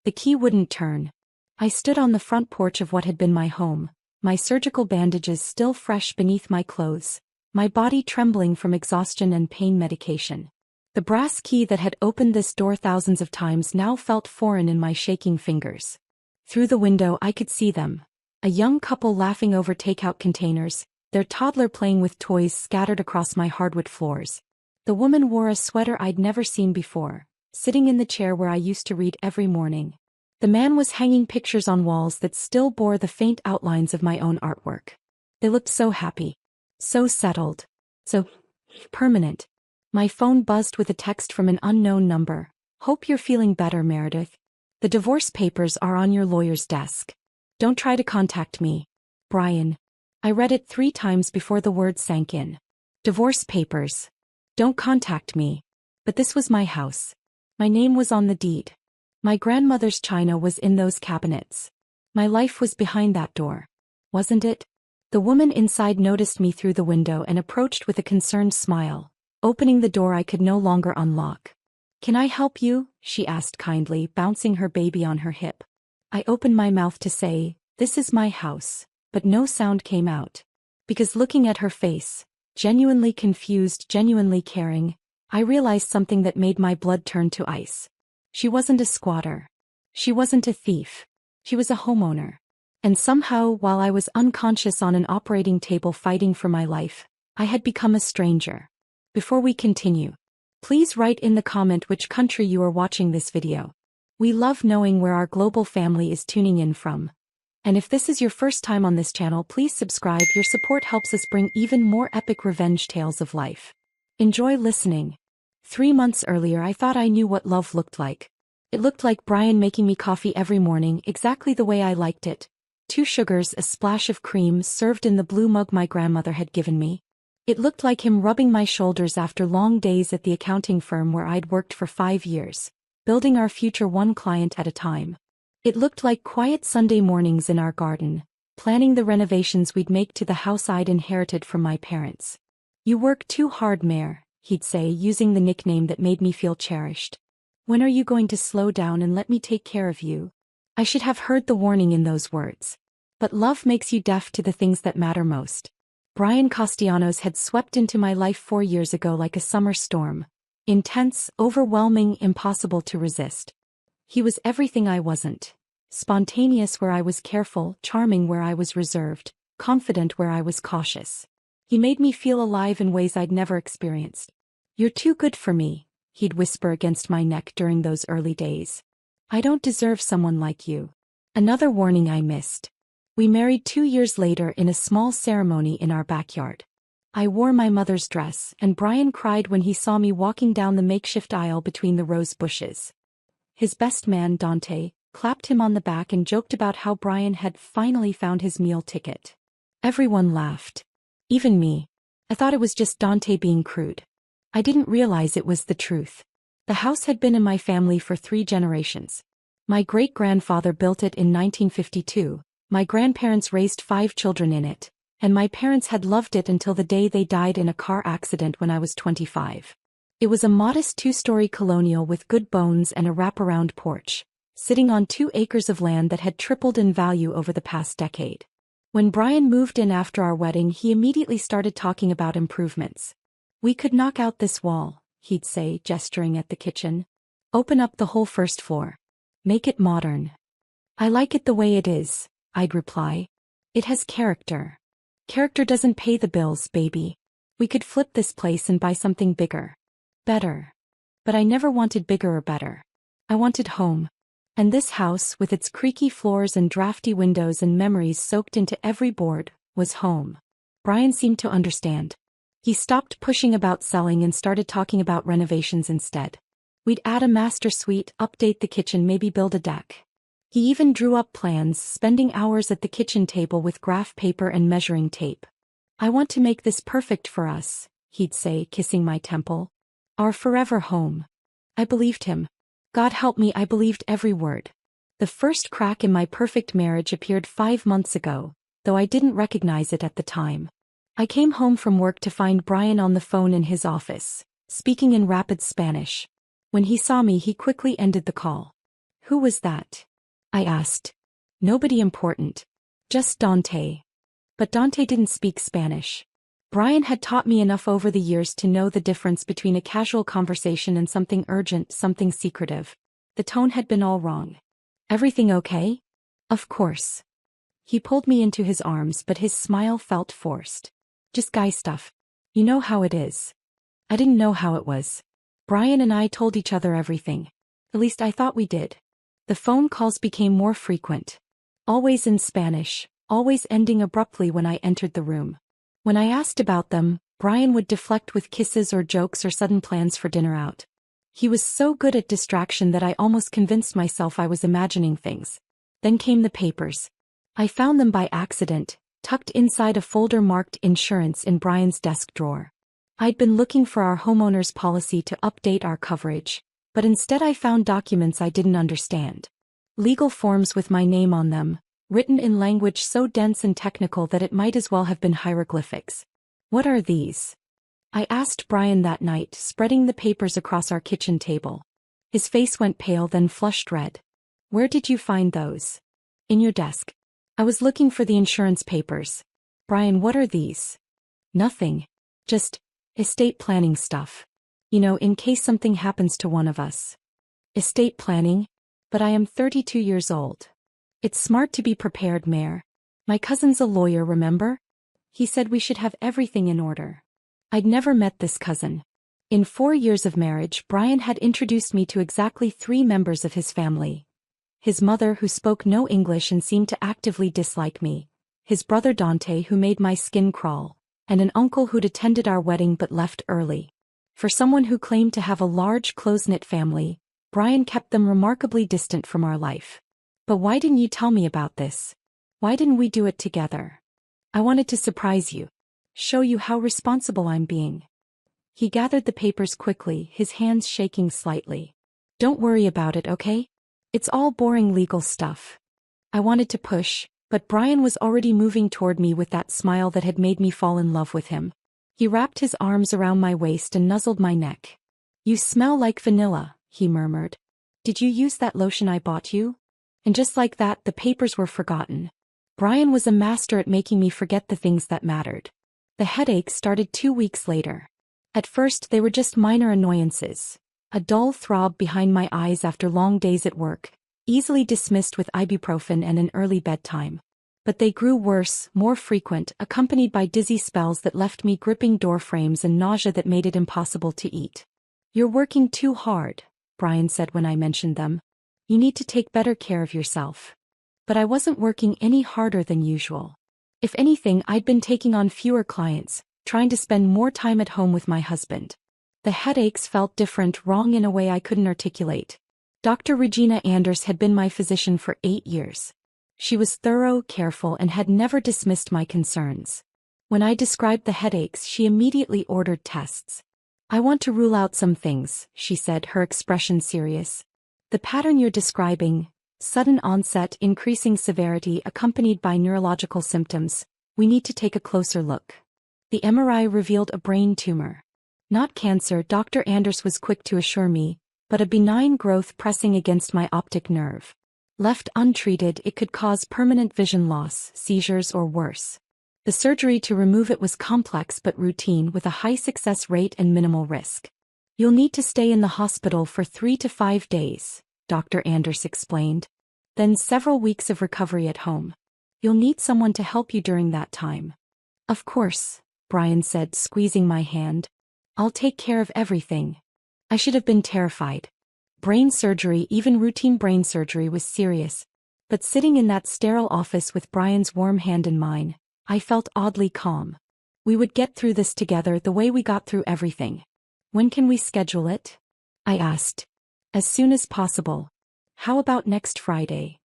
The key wouldn't turn. I stood on the front porch of what had been my home, my surgical bandages still fresh beneath my clothes, my body trembling from exhaustion and pain medication. The brass key that had opened this door thousands of times now felt foreign in my shaking fingers. Through the window I could see them. A young couple laughing over takeout containers, their toddler playing with toys scattered across my hardwood floors. The woman wore a sweater I'd never seen before, sitting in the chair where I used to read every morning. The man was hanging pictures on walls that still bore the faint outlines of my own artwork. They looked so happy, so settled, so permanent. My phone buzzed with a text from an unknown number. "Hope you're feeling better, Meredith. The divorce papers are on your lawyer's desk. Don't try to contact me. Brian." I read it 3 times before the words sank in. Divorce papers. Don't contact me. But this was my house. My name was on the deed. My grandmother's china was in those cabinets. My life was behind that door. Wasn't it? The woman inside noticed me through the window and approached with a concerned smile, opening the door I could no longer unlock. "Can I help you?" she asked kindly, bouncing her baby on her hip. I opened my mouth to say, "This is my house," but no sound came out. Because looking at her face, genuinely confused, genuinely caring, I realized something that made my blood turn to ice. She wasn't a squatter. She wasn't a thief. She was a homeowner. And somehow, while I was unconscious on an operating table fighting for my life, I had become a stranger. Before we continue, please write in the comment which country you are watching this video. We love knowing where our global family is tuning in from. And if this is your first time on this channel, please subscribe. Your support helps us bring even more epic revenge tales of life. Enjoy listening. 3 months earlier I thought I knew what love looked like. It looked like Brian making me coffee every morning exactly the way I liked it. 2 sugars, a splash of cream served in the blue mug my grandmother had given me. It looked like him rubbing my shoulders after long days at the accounting firm where I'd worked for 5 years, building our future one client at a time. It looked like quiet Sunday mornings in our garden, planning the renovations we'd make to the house I'd inherited from my parents. "You work too hard, Mare," he'd say, using the nickname that made me feel cherished. "When are you going to slow down and let me take care of you?" I should have heard the warning in those words. But love makes you deaf to the things that matter most. Brian Castellanos had swept into my life 4 years ago like a summer storm. Intense, overwhelming, impossible to resist. He was everything I wasn't. Spontaneous where I was careful, charming where I was reserved, confident where I was cautious. He made me feel alive in ways I'd never experienced. "You're too good for me," he'd whisper against my neck during those early days. "I don't deserve someone like you." Another warning I missed. We married 2 years later in a small ceremony in our backyard. I wore my mother's dress, and Brian cried when he saw me walking down the makeshift aisle between the rose bushes. His best man, Dante, clapped him on the back and joked about how Brian had finally found his meal ticket. Everyone laughed. Even me. I thought it was just Dante being crude. I didn't realize it was the truth. The house had been in my family for 3 generations. My great-grandfather built it in 1952, my grandparents raised 5 children in it, and my parents had loved it until the day they died in a car accident when I was 25. It was a modest 2-story colonial with good bones and a wraparound porch, sitting on 2 acres of land that had tripled in value over the past decade. When Brian moved in after our wedding, he immediately started talking about improvements. "We could knock out this wall," he'd say, gesturing at the kitchen. "Open up the whole first floor. Make it modern." "I like it the way it is," I'd reply. "It has character." "Character doesn't pay the bills, baby. We could flip this place and buy something bigger. Better." But I never wanted bigger or better. I wanted home. And this house, with its creaky floors and drafty windows and memories soaked into every board, was home. Brian seemed to understand. He stopped pushing about selling and started talking about renovations instead. We'd add a master suite, update the kitchen, maybe build a deck. He even drew up plans, spending hours at the kitchen table with graph paper and measuring tape. "I want to make this perfect for us," he'd say, kissing my temple. "Our forever home." I believed him. God help me, I believed every word. The first crack in my perfect marriage appeared 5 months ago, though I didn't recognize it at the time. I came home from work to find Brian on the phone in his office, speaking in rapid Spanish. When he saw me, he quickly ended the call. Who was that? I asked. Nobody important. Just Dante. But Dante didn't speak Spanish. Brian had taught me enough over the years to know the difference between a casual conversation and something urgent, something secretive. The tone had been all wrong. Everything okay? Of course. He pulled me into his arms, but his smile felt forced. Just guy stuff. You know how it is. I didn't know how it was. Brian and I told each other everything. At least I thought we did. The phone calls became more frequent. Always in Spanish, always ending abruptly when I entered the room. When I asked about them, Brian would deflect with kisses or jokes or sudden plans for dinner out. He was so good at distraction that I almost convinced myself I was imagining things. Then came the papers. I found them by accident, tucked inside a folder marked insurance in Brian's desk drawer. I'd been looking for our homeowner's policy to update our coverage, but instead I found documents I didn't understand. Legal forms with my name on them, written in language so dense and technical that it might as well have been hieroglyphics. What are these? I asked Brian that night, spreading the papers across our kitchen table. His face went pale, then flushed red. Where did you find those? In your desk. I was looking for the insurance papers. Brian, what are these? Nothing. Just estate planning stuff. You know, in case something happens to one of us. Estate planning? But I am 32 years old. It's smart to be prepared, Mayor. My cousin's a lawyer, remember? He said we should have everything in order. I'd never met this cousin. In 4 years of marriage, Brian had introduced me to exactly 3 members of his family. His mother, who spoke no English and seemed to actively dislike me. His brother Dante, who made my skin crawl. And an uncle who'd attended our wedding but left early. For someone who claimed to have a large, close-knit family, Brian kept them remarkably distant from our life. But why didn't you tell me about this? Why didn't we do it together? I wanted to surprise you. Show you how responsible I'm being. He gathered the papers quickly, his hands shaking slightly. Don't worry about it, okay? It's all boring legal stuff. I wanted to push, but Brian was already moving toward me with that smile that had made me fall in love with him. He wrapped his arms around my waist and nuzzled my neck. You smell like vanilla, he murmured. Did you use that lotion I bought you? And just like that, the papers were forgotten. Brian was a master at making me forget the things that mattered. The headaches started 2 weeks later. At first, they were just minor annoyances. A dull throb behind my eyes after long days at work, easily dismissed with ibuprofen and an early bedtime. But they grew worse, more frequent, accompanied by dizzy spells that left me gripping door frames and nausea that made it impossible to eat. You're working too hard, Brian said when I mentioned them. You need to take better care of yourself. But I wasn't working any harder than usual. If anything, I'd been taking on fewer clients, trying to spend more time at home with my husband. The headaches felt different, wrong in a way I couldn't articulate. Dr. Regina Anders had been my physician for 8 years. She was thorough, careful, and had never dismissed my concerns. When I described the headaches, she immediately ordered tests. I want to rule out some things, she said, her expression serious. The pattern you're describing, sudden onset, increasing severity accompanied by neurological symptoms, we need to take a closer look. The MRI revealed a brain tumor. Not cancer, Dr. Anders was quick to assure me, but a benign growth pressing against my optic nerve. Left untreated, it could cause permanent vision loss, seizures, or worse. The surgery to remove it was complex but routine, with a high success rate and minimal risk. You'll need to stay in the hospital for 3 to 5 days, Dr. Anders explained. Then several weeks of recovery at home. You'll need someone to help you during that time. Of course, Brian said, squeezing my hand. I'll take care of everything. I should have been terrified. Brain surgery, even routine brain surgery, was serious. But sitting in that sterile office with Brian's warm hand in mine, I felt oddly calm. We would get through this together the way we got through everything. When can we schedule it? I asked. As soon as possible. How about next Friday?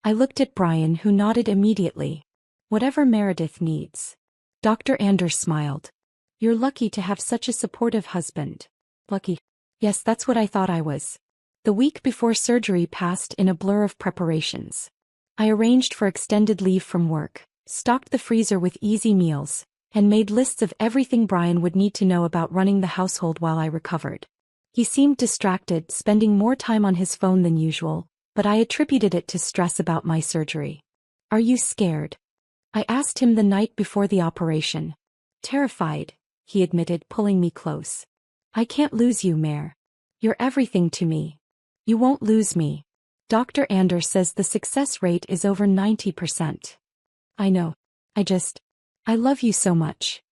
I looked at Brian, who nodded immediately. Whatever Meredith needs. Dr. Anders smiled. You're lucky to have such a supportive husband. Lucky. Yes, that's what I thought I was. The week before surgery passed in a blur of preparations. I arranged for extended leave from work, stocked the freezer with easy meals, and made lists of everything Brian would need to know about running the household while I recovered. He seemed distracted, spending more time on his phone than usual, but I attributed it to stress about my surgery. Are you scared? I asked him the night before the operation. Terrified, he admitted, pulling me close. I can't lose you, Mare. You're everything to me. You won't lose me. Dr. Anders says the success rate is over 90%. I know. I love you so much.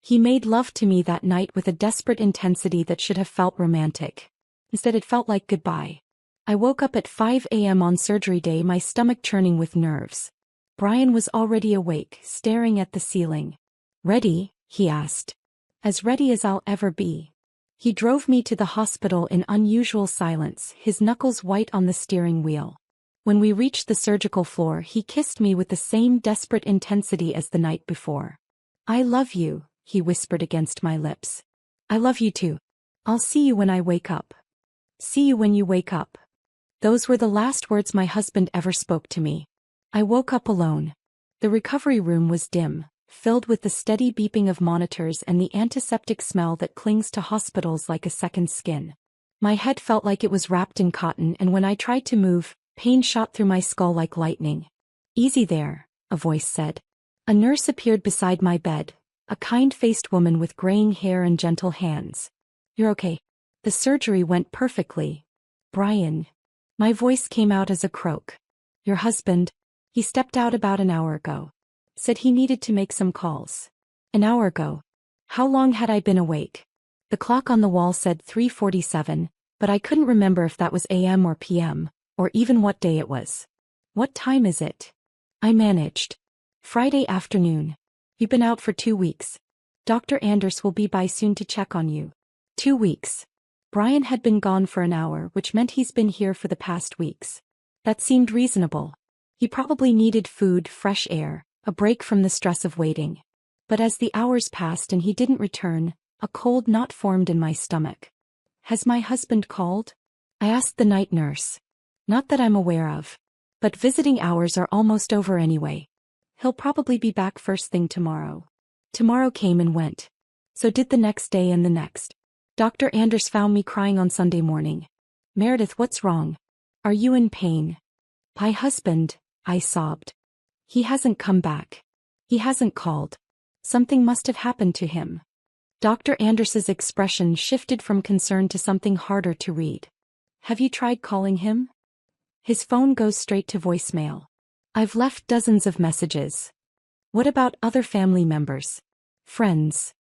He made love to me that night with a desperate intensity that should have felt romantic. Instead, it felt like goodbye. I woke up at 5 a.m. on surgery day, my stomach churning with nerves. Brian was already awake, staring at the ceiling. Ready? He asked. As ready as I'll ever be. He drove me to the hospital in unusual silence, his knuckles white on the steering wheel. When we reached the surgical floor, he kissed me with the same desperate intensity as the night before. I love you, he whispered against my lips. I love you too. I'll see you when I wake up. See you when you wake up. Those were the last words my husband ever spoke to me. I woke up alone. The recovery room was dim, filled with the steady beeping of monitors and the antiseptic smell that clings to hospitals like a second skin. My head felt like it was wrapped in cotton, and when I tried to move, pain shot through my skull like lightning. Easy there, a voice said. A nurse appeared beside my bed, a kind-faced woman with graying hair and gentle hands. You're okay. The surgery went perfectly. Brian. My voice came out as a croak. Your husband, he stepped out about an hour ago. Said he needed to make some calls. An hour ago. How long had I been awake? The clock on the wall said 3:47, but I couldn't remember if that was AM or PM, or even what day it was. What time is it? I managed. Friday afternoon. You've been out for 2 weeks. Dr. Anders will be by soon to check on you. 2 weeks. Brian had been gone for an hour, which meant he's been here for the past weeks. That seemed reasonable. He probably needed food, fresh air, a break from the stress of waiting. But as the hours passed and he didn't return, a cold knot formed in my stomach. Has my husband called? I asked the night nurse. Not that I'm aware of. But visiting hours are almost over anyway. He'll probably be back first thing tomorrow. Tomorrow came and went. So did the next day and the next. Dr. Anders found me crying on Sunday morning. Meredith, what's wrong? Are you in pain? My husband, I sobbed. He hasn't come back. He hasn't called. Something must have happened to him. Dr. Anders's expression shifted from concern to something harder to read. Have you tried calling him? His phone goes straight to voicemail. I've left dozens of messages. What about other family members? Friends?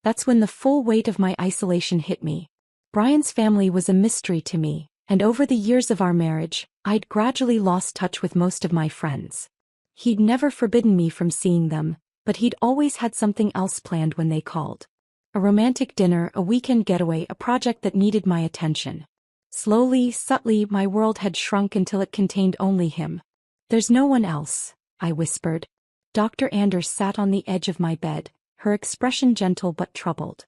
That's when the full weight of my isolation hit me. Brian's family was a mystery to me, and over the years of our marriage, I'd gradually lost touch with most of my friends. He'd never forbidden me from seeing them, but he'd always had something else planned when they called. A romantic dinner, a weekend getaway, a project that needed my attention. Slowly, subtly, my world had shrunk until it contained only him. There's no one else, I whispered. Dr. Anders sat on the edge of my bed, her expression gentle but troubled.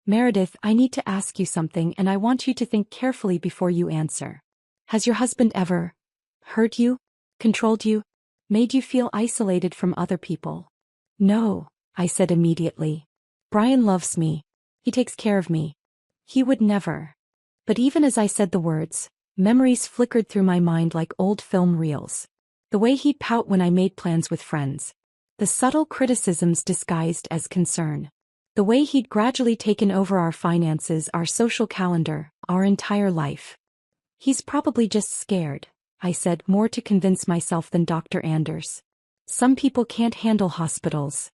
Meredith, I need to ask you something, and I want you to think carefully before you answer. Has your husband ever hurt you? Controlled you? Made you feel isolated from other people? No, I said immediately. Brian loves me. He takes care of me. He would never. But even as I said the words, memories flickered through my mind like old film reels. The way he'd pout when I made plans with friends. The subtle criticisms disguised as concern. The way he'd gradually taken over our finances, our social calendar, our entire life. He's probably just scared, I said, more to convince myself than Dr. Anders. Some people can't handle hospitals.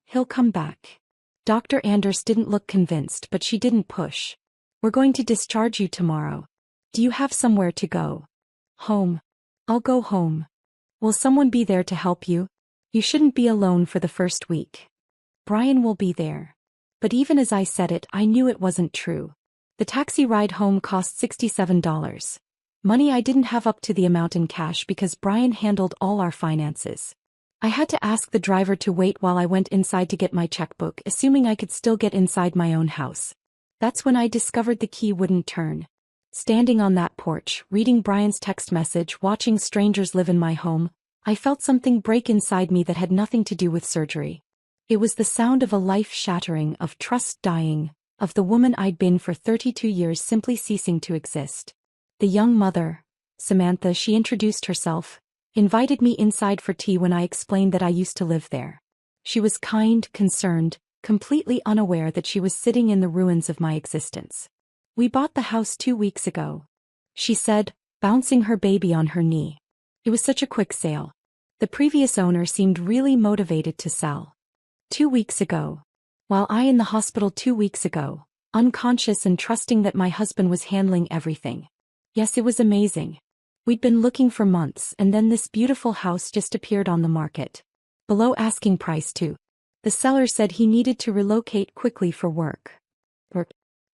He'll come back. Dr. Anders didn't look convinced, but she didn't push. We're going to discharge you tomorrow. Do you have somewhere to go? Home. I'll go home. Will someone be there to help you? You shouldn't be alone for the first week. Brian will be there. But even as I said it, I knew it wasn't true. The taxi ride home cost $67. Money I didn't have up to the amount in cash because Brian handled all our finances. I had to ask the driver to wait while I went inside to get my checkbook, assuming I could still get inside my own house. That's when I discovered the key wouldn't turn. Standing on that porch, reading Brian's text message, watching strangers live in my home, I felt something break inside me that had nothing to do with surgery. It was the sound of a life shattering, of trust dying, of the woman I'd been for 32 years simply ceasing to exist. The young mother, Samantha, she introduced herself, invited me inside for tea when I explained that I used to live there. She was kind, concerned, completely unaware that she was sitting in the ruins of my existence. We bought the house 2 weeks ago, she said, bouncing her baby on her knee. It was such a quick sale. The previous owner seemed really motivated to sell. 2 weeks ago. While I in the hospital 2 weeks ago, unconscious and trusting that my husband was handling everything. Yes, it was amazing. We'd been looking for months and then this beautiful house just appeared on the market. Below asking price too. The seller said he needed to relocate quickly for work.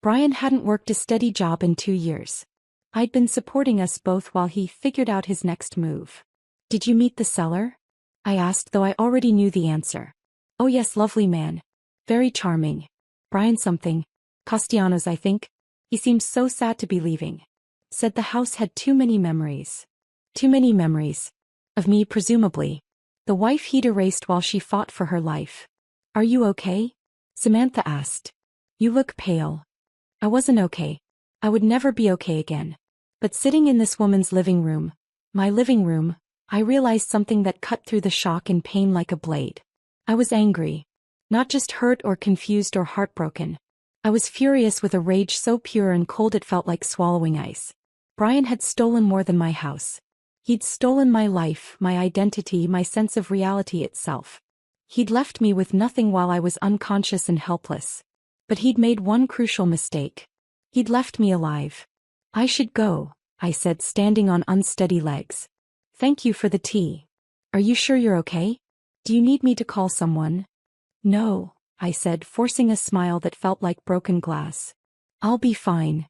Brian hadn't worked a steady job in 2 years. I'd been supporting us both while he figured out his next move. Did you meet the seller? I asked, though I already knew the answer. Oh yes, lovely man. Very charming. Brian something. Castellanos, I think. He seemed so sad to be leaving. Said the house had too many memories. Too many memories. Of me, presumably. The wife he'd erased while she fought for her life. Are you okay? Samantha asked. You look pale. I wasn't okay. I would never be okay again. But sitting in this woman's living room, my living room, I realized something that cut through the shock and pain like a blade. I was angry. Not just hurt or confused or heartbroken. I was furious with a rage so pure and cold it felt like swallowing ice. Brian had stolen more than my house. He'd stolen my life, my identity, my sense of reality itself. He'd left me with nothing while I was unconscious and helpless. But he'd made one crucial mistake. He'd left me alive. I should go, I said, standing on unsteady legs. Thank you for the tea. Are you sure you're okay? Do you need me to call someone? No, I said, forcing a smile that felt like broken glass. I'll be fine.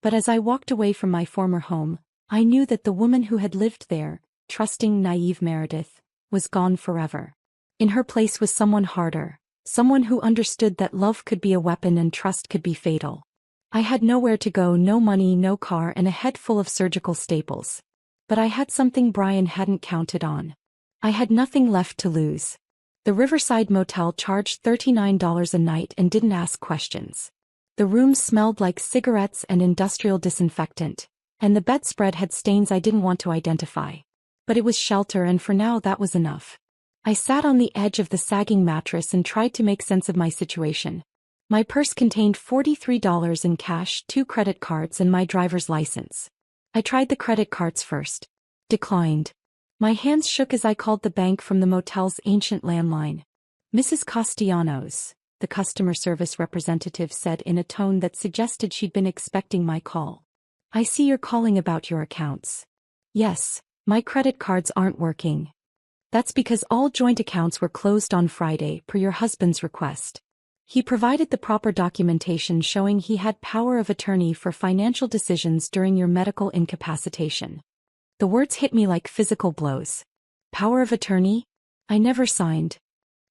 But as I walked away from my former home, I knew that the woman who had lived there, trusting, naive Meredith, was gone forever. In her place was someone harder, someone who understood that love could be a weapon and trust could be fatal. I had nowhere to go, no money, no car, and a head full of surgical staples. But I had something Brian hadn't counted on. I had nothing left to lose. The Riverside Motel charged $39 a night and didn't ask questions. The rooms smelled like cigarettes and industrial disinfectant, and the bedspread had stains I didn't want to identify. But it was shelter, and for now that was enough. I sat on the edge of the sagging mattress and tried to make sense of my situation. My purse contained $43 in cash, 2 credit cards, and my driver's license. I tried the credit cards first. Declined. My hands shook as I called the bank from the motel's ancient landline. Mrs. Castellanos, the customer service representative said in a tone that suggested she'd been expecting my call. I see you're calling about your accounts. Yes, my credit cards aren't working. That's because all joint accounts were closed on Friday per your husband's request. He provided the proper documentation showing he had power of attorney for financial decisions during your medical incapacitation. The words hit me like physical blows. Power of attorney? I never signed.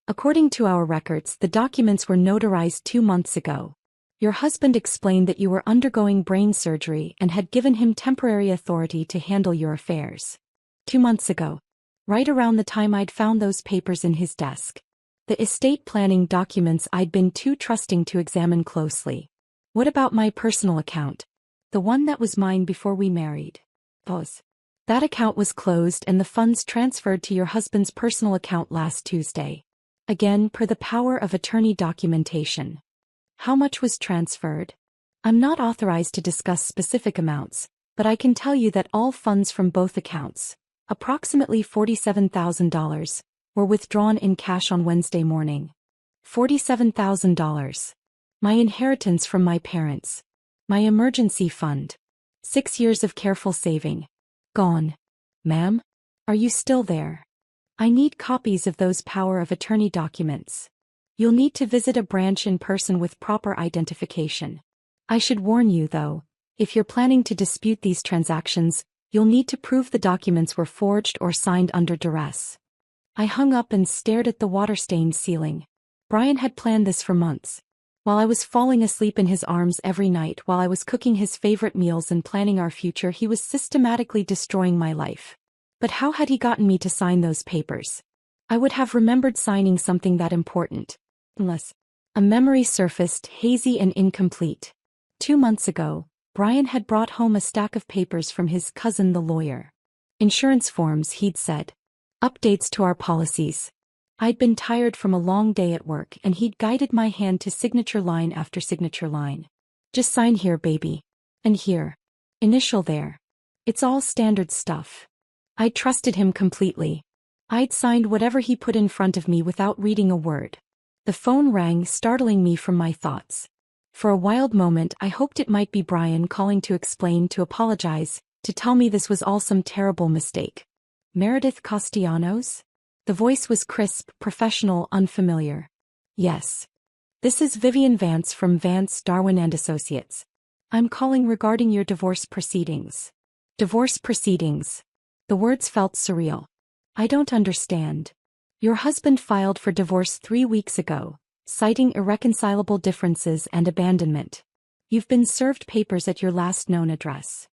According to our records, the documents were notarized 2 months ago. Your husband explained that you were undergoing brain surgery and had given him temporary authority to handle your affairs. 2 months ago. Right around the time I'd found those papers in his desk. The estate planning documents I'd been too trusting to examine closely. What about my personal account? The one that was mine before we married. That account was closed and the funds transferred to your husband's personal account last Tuesday. Again, per the power of attorney documentation. How much was transferred? I'm not authorized to discuss specific amounts, but I can tell you that all funds from both accounts, approximately $47,000, were withdrawn in cash on Wednesday morning. $47,000. My inheritance from my parents. My emergency fund. 6 years of careful saving. Gone. Ma'am? Are you still there? I need copies of those power of attorney documents. You'll need to visit a branch in person with proper identification. I should warn you, though, if you're planning to dispute these transactions, you'll need to prove the documents were forged or signed under duress. I hung up and stared at the water-stained ceiling. Brian had planned this for months. While I was falling asleep in his arms every night, while I was cooking his favorite meals and planning our future, he was systematically destroying my life. But how had he gotten me to sign those papers? I would have remembered signing something that important. Unless a memory surfaced, hazy and incomplete. 2 months ago, Brian had brought home a stack of papers from his cousin the lawyer. Insurance forms, he'd said. Updates to our policies. I'd been tired from a long day at work and he'd guided my hand to signature line after signature line. Just sign here, baby. And here. Initial there. It's all standard stuff. I trusted him completely. I'd signed whatever he put in front of me without reading a word. The phone rang, startling me from my thoughts. For a wild moment I hoped it might be Brian calling to explain, to apologize, to tell me this was all some terrible mistake. Meredith Castellanos? The voice was crisp, professional, unfamiliar. Yes. This is Vivian Vance from Vance, Darwin and Associates. I'm calling regarding your divorce proceedings. Divorce proceedings. The words felt surreal. I don't understand. Your husband filed for divorce 3 weeks ago, citing irreconcilable differences and abandonment. You've been served papers at your last known address.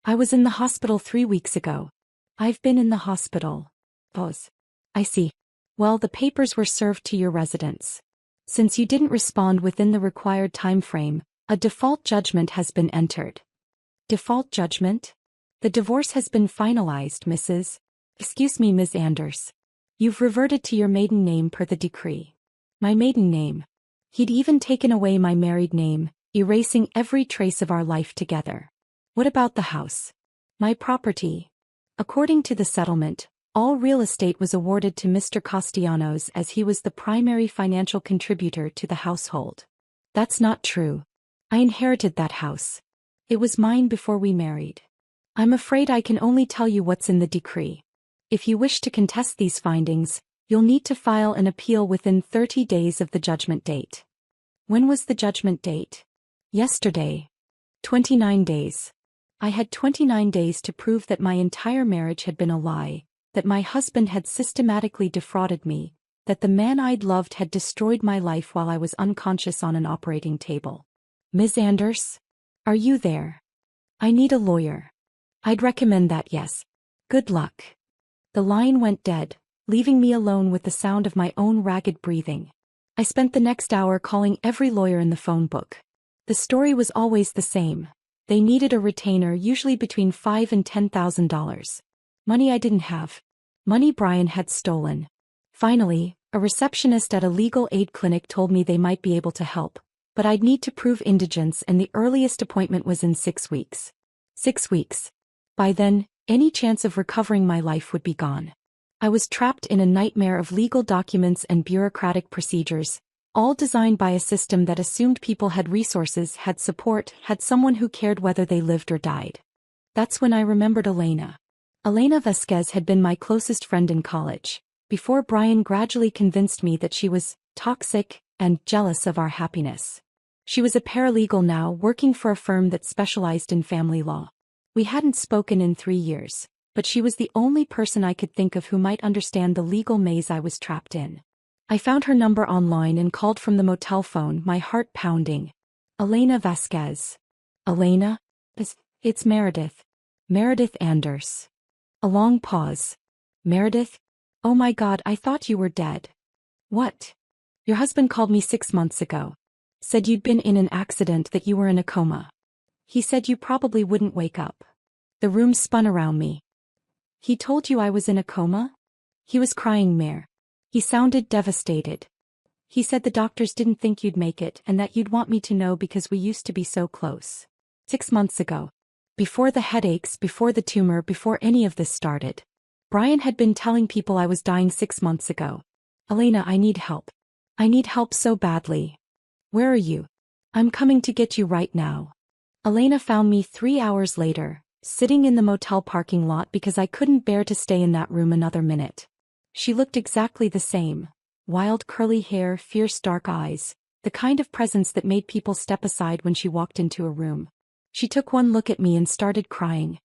I was in the hospital 3 weeks ago. I've been in the hospital. Pause. I see. Well, the papers were served to your residence. Since you didn't respond within the required time frame, a default judgment has been entered. Default judgment? The divorce has been finalized, Excuse me, Ms. Anders. You've reverted to your maiden name per the decree. My maiden name. He'd even taken away my married name, erasing every trace of our life together. What about the house? My property. According to the settlement, all real estate was awarded to Mr. Castellanos as he was the primary financial contributor to the household. That's not true. I inherited that house. It was mine before we married. I'm afraid I can only tell you what's in the decree. If you wish to contest these findings, you'll need to file an appeal within 30 days of the judgment date. When was the judgment date? Yesterday. 29 days. I had 29 days to prove that my entire marriage had been a lie, that my husband had systematically defrauded me, that the man I'd loved had destroyed my life while I was unconscious on an operating table. Ms. Anders? Are you there? I need a lawyer. I'd recommend that, yes. Good luck. The line went dead, leaving me alone with the sound of my own ragged breathing. I spent the next hour calling every lawyer in the phone book. The story was always the same. They needed a retainer, usually between $5,000 and $10,000. Money I didn't have. Money Brian had stolen. Finally, a receptionist at a legal aid clinic told me they might be able to help, but I'd need to prove indigence and the earliest appointment was in 6 weeks. 6 weeks. By then, any chance of recovering my life would be gone. I was trapped in a nightmare of legal documents and bureaucratic procedures, all designed by a system that assumed people had resources, had support, had someone who cared whether they lived or died. That's when I remembered Elena. Elena Vasquez had been my closest friend in college, before Brian gradually convinced me that she was toxic and jealous of our happiness. She was a paralegal now, working for a firm that specialized in family law. We hadn't spoken in 3 years, but she was the only person I could think of who might understand the legal maze I was trapped in. I found her number online and called from the motel phone, my heart pounding. Elena Vasquez. Elena? It's Meredith. Meredith Anders. A long pause. Meredith? Oh my God, I thought you were dead. What? Your husband called me 6 months ago. Said you'd been in an accident, that you were in a coma. He said you probably wouldn't wake up. The room spun around me. He told you I was in a coma? He was crying, Mare. He sounded devastated. He said the doctors didn't think you'd make it and that you'd want me to know because we used to be so close. 6 months ago. Before the headaches, before the tumor, before any of this started. Brian had been telling people I was dying 6 months ago. Elena, I need help. I need help so badly. Where are you? I'm coming to get you right now. Elena found me 3 hours later, sitting in the motel parking lot because I couldn't bear to stay in that room another minute. She looked exactly the same. Wild curly hair, fierce dark eyes, the kind of presence that made people step aside when she walked into a room. She took one look at me and started crying.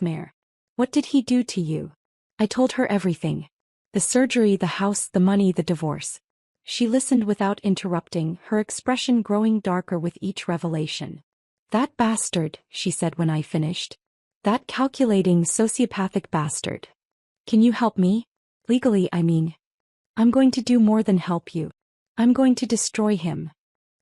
Mare. What did he do to you? I told her everything. The surgery, the house, the money, the divorce. She listened without interrupting, her expression growing darker with each revelation. That bastard, she said when I finished. That calculating, sociopathic bastard. Can you help me? Legally, I mean. I'm going to do more than help you. I'm going to destroy him.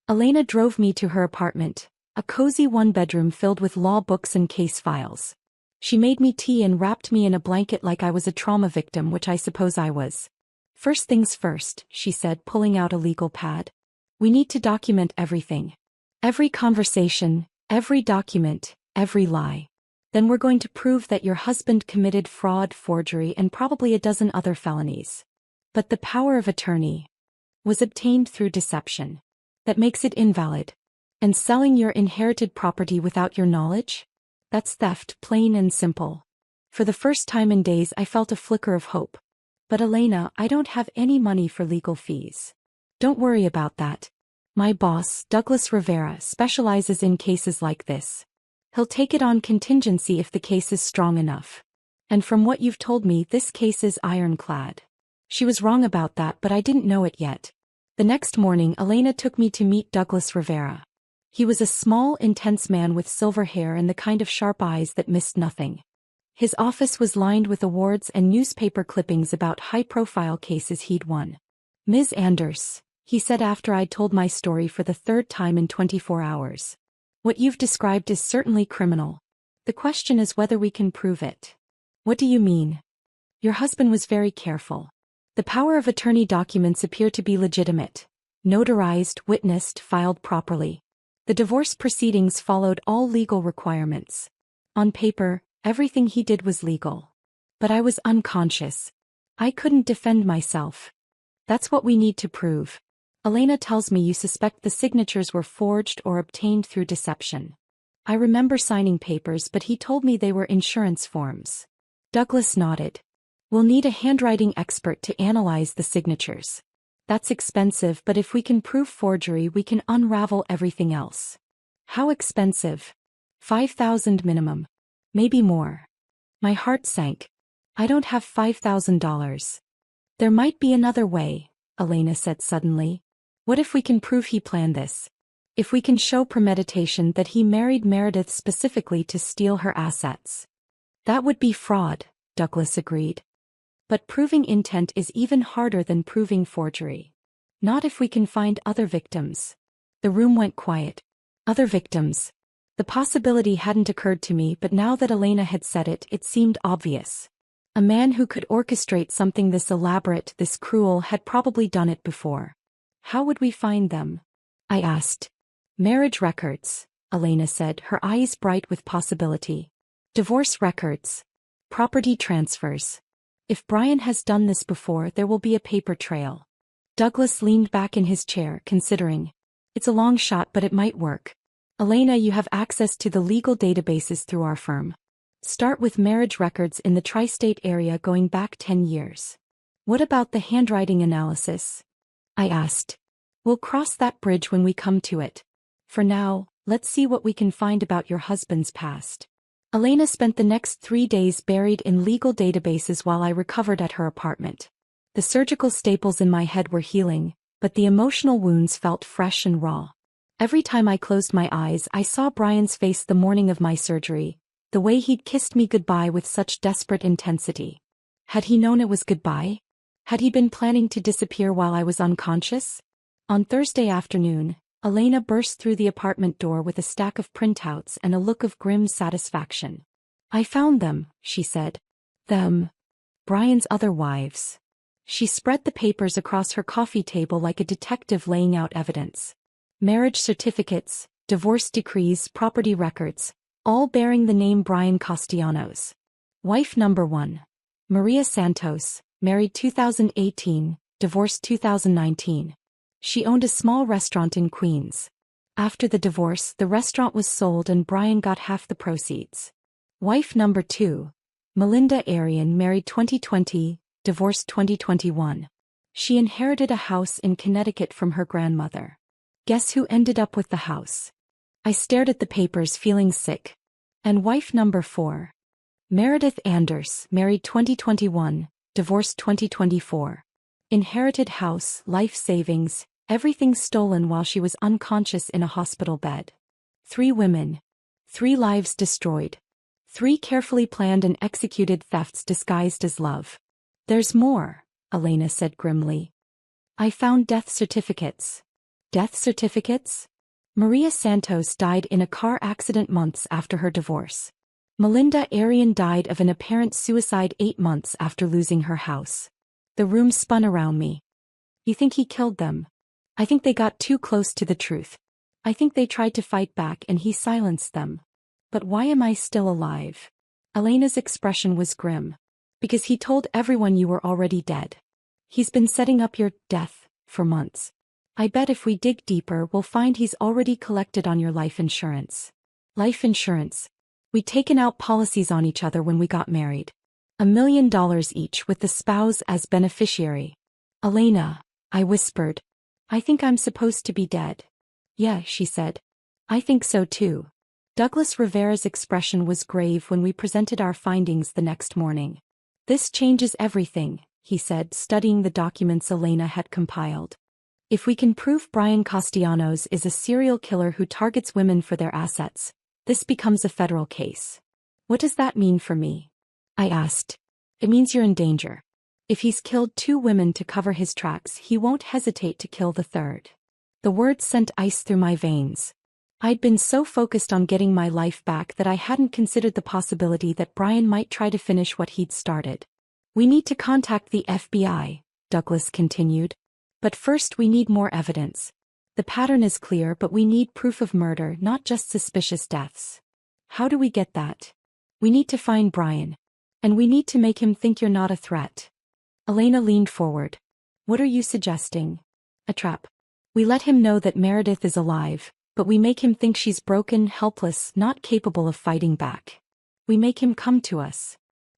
Elena drove me to her apartment, A cozy one-bedroom filled with law books and case files. She made me tea and wrapped me in a blanket like I was a trauma victim, which I suppose I was. First things first, she said, pulling out a legal pad. We need to document everything. Every conversation, every document, every lie. Then we're going to prove that your husband committed fraud, forgery, and probably a dozen other felonies. But the power of attorney was obtained through deception. That makes it invalid. And selling your inherited property without your knowledge? That's theft, plain and simple. For the first time in days I felt a flicker of hope. But Elena, I don't have any money for legal fees. Don't worry about that. My boss, Douglas Rivera, specializes in cases like this. He'll take it on contingency if the case is strong enough. And from what you've told me, this case is ironclad. She was wrong about that, but I didn't know it yet. The next morning, Elena took me to meet Douglas Rivera. He was a small, intense man with silver hair and the kind of sharp eyes that missed nothing. His office was lined with awards and newspaper clippings about high-profile cases he'd won. Ms. Anders, he said after I'd told my story for the third time in 24 hours. What you've described is certainly criminal. The question is whether we can prove it. What do you mean? Your husband was very careful. The power of attorney documents appear to be legitimate. Notarized, witnessed, filed properly. The divorce proceedings followed all legal requirements. On paper, everything he did was legal. But I was unconscious. I couldn't defend myself. That's what we need to prove. Elena tells me you suspect the signatures were forged or obtained through deception. I remember signing papers, but he told me they were insurance forms. Douglas nodded. We'll need a handwriting expert to analyze the signatures. That's expensive, but if we can prove forgery, we can unravel everything else. How expensive? $5,000 minimum. Maybe more. My heart sank. I don't have $5,000. There might be another way, Elena said suddenly. What if we can prove he planned this? If we can show premeditation, that he married Meredith specifically to steal her assets? That would be fraud, Douglas agreed. But proving intent is even harder than proving forgery. Not if we can find other victims. The room went quiet. Other victims. The possibility hadn't occurred to me, but now that Elena had said it, it seemed obvious. A man who could orchestrate something this elaborate, this cruel, had probably done it before. How would we find them? I asked. Marriage records, Elena said, her eyes bright with possibility. Divorce records. Property transfers. If Brian has done this before, there will be a paper trail. Douglas leaned back in his chair, considering. It's a long shot, but it might work. Elena, you have access to the legal databases through our firm. Start with marriage records in the tri-state area going back 10 years. What about the handwriting analysis? I asked. We'll cross that bridge when we come to it. For now, let's see what we can find about your husband's past. Elena spent the next 3 days buried in legal databases while I recovered at her apartment. The surgical staples in my head were healing, but the emotional wounds felt fresh and raw. Every time I closed my eyes, I saw Brian's face the morning of my surgery, the way he'd kissed me goodbye with such desperate intensity. Had he known it was goodbye? Had he been planning to disappear while I was unconscious? On Thursday afternoon, Elena burst through the apartment door with a stack of printouts and a look of grim satisfaction. I found them, she said. Them. Brian's other wives. She spread the papers across her coffee table like a detective laying out evidence. Marriage certificates, divorce decrees, property records, all bearing the name Brian Castellanos. Wife number 1. Maria Santos, married 2018, divorced 2019. She owned a small restaurant in Queens. After the divorce, the restaurant was sold and Brian got half the proceeds. Wife number 2. Melinda Arian, married 2020, divorced 2021. She inherited a house in Connecticut from her grandmother. Guess who ended up with the house? I stared at the papers, feeling sick. And wife number 4. Meredith Anders, married 2021, divorced 2024. Inherited house, life savings, everything stolen while she was unconscious in a hospital bed. 3 women. 3 lives destroyed. 3 carefully planned and executed thefts disguised as love. There's more, Elena said grimly. I found death certificates. Death certificates? Maria Santos died in a car accident months after her divorce. Melinda Arian died of an apparent suicide 8 months after losing her house. The room spun around me. You think he killed them? I think they got too close to the truth. I think they tried to fight back and he silenced them. But why am I still alive? Elena's expression was grim. Because he told everyone you were already dead. He's been setting up your death for months. I bet if we dig deeper we'll find he's already collected on your life insurance. Life insurance. We'd taken out policies on each other when we got married. $1 million each with the spouse as beneficiary. Elena, I whispered. I think I'm supposed to be dead. Yeah, she said. I think so too. Douglas Rivera's expression was grave when we presented our findings the next morning. This changes everything, he said, studying the documents Elena had compiled. If we can prove Brian Castellanos is a serial killer who targets women for their assets, this becomes a federal case. What does that mean for me? I asked. It means you're in danger. If he's killed 2 women to cover his tracks, he won't hesitate to kill the third. The words sent ice through my veins. I'd been so focused on getting my life back that I hadn't considered the possibility that Brian might try to finish what he'd started. We need to contact the FBI, Douglas continued. But first we need more evidence. The pattern is clear, but we need proof of murder, not just suspicious deaths. How do we get that? We need to find Brian. And we need to make him think you're not a threat. Elena leaned forward. What are you suggesting? A trap. We let him know that Meredith is alive, but we make him think she's broken, helpless, not capable of fighting back. We make him come to us.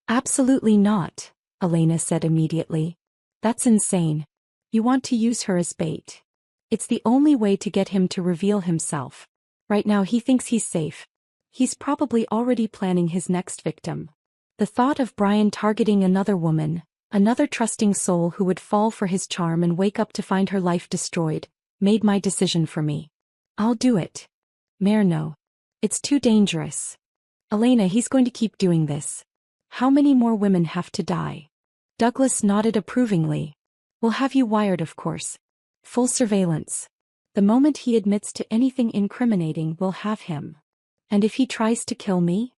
Absolutely not, Elena said immediately. That's insane. You want to use her as bait. It's the only way to get him to reveal himself. Right now he thinks he's safe. He's probably already planning his next victim. The thought of Brian targeting another woman, another trusting soul who would fall for his charm and wake up to find her life destroyed, made my decision for me. I'll do it. Mare, no. It's too dangerous. Elena, he's going to keep doing this. How many more women have to die? Douglas nodded approvingly. We'll have you wired, of course. Full surveillance. The moment he admits to anything incriminating, we'll have him. And if he tries to kill me?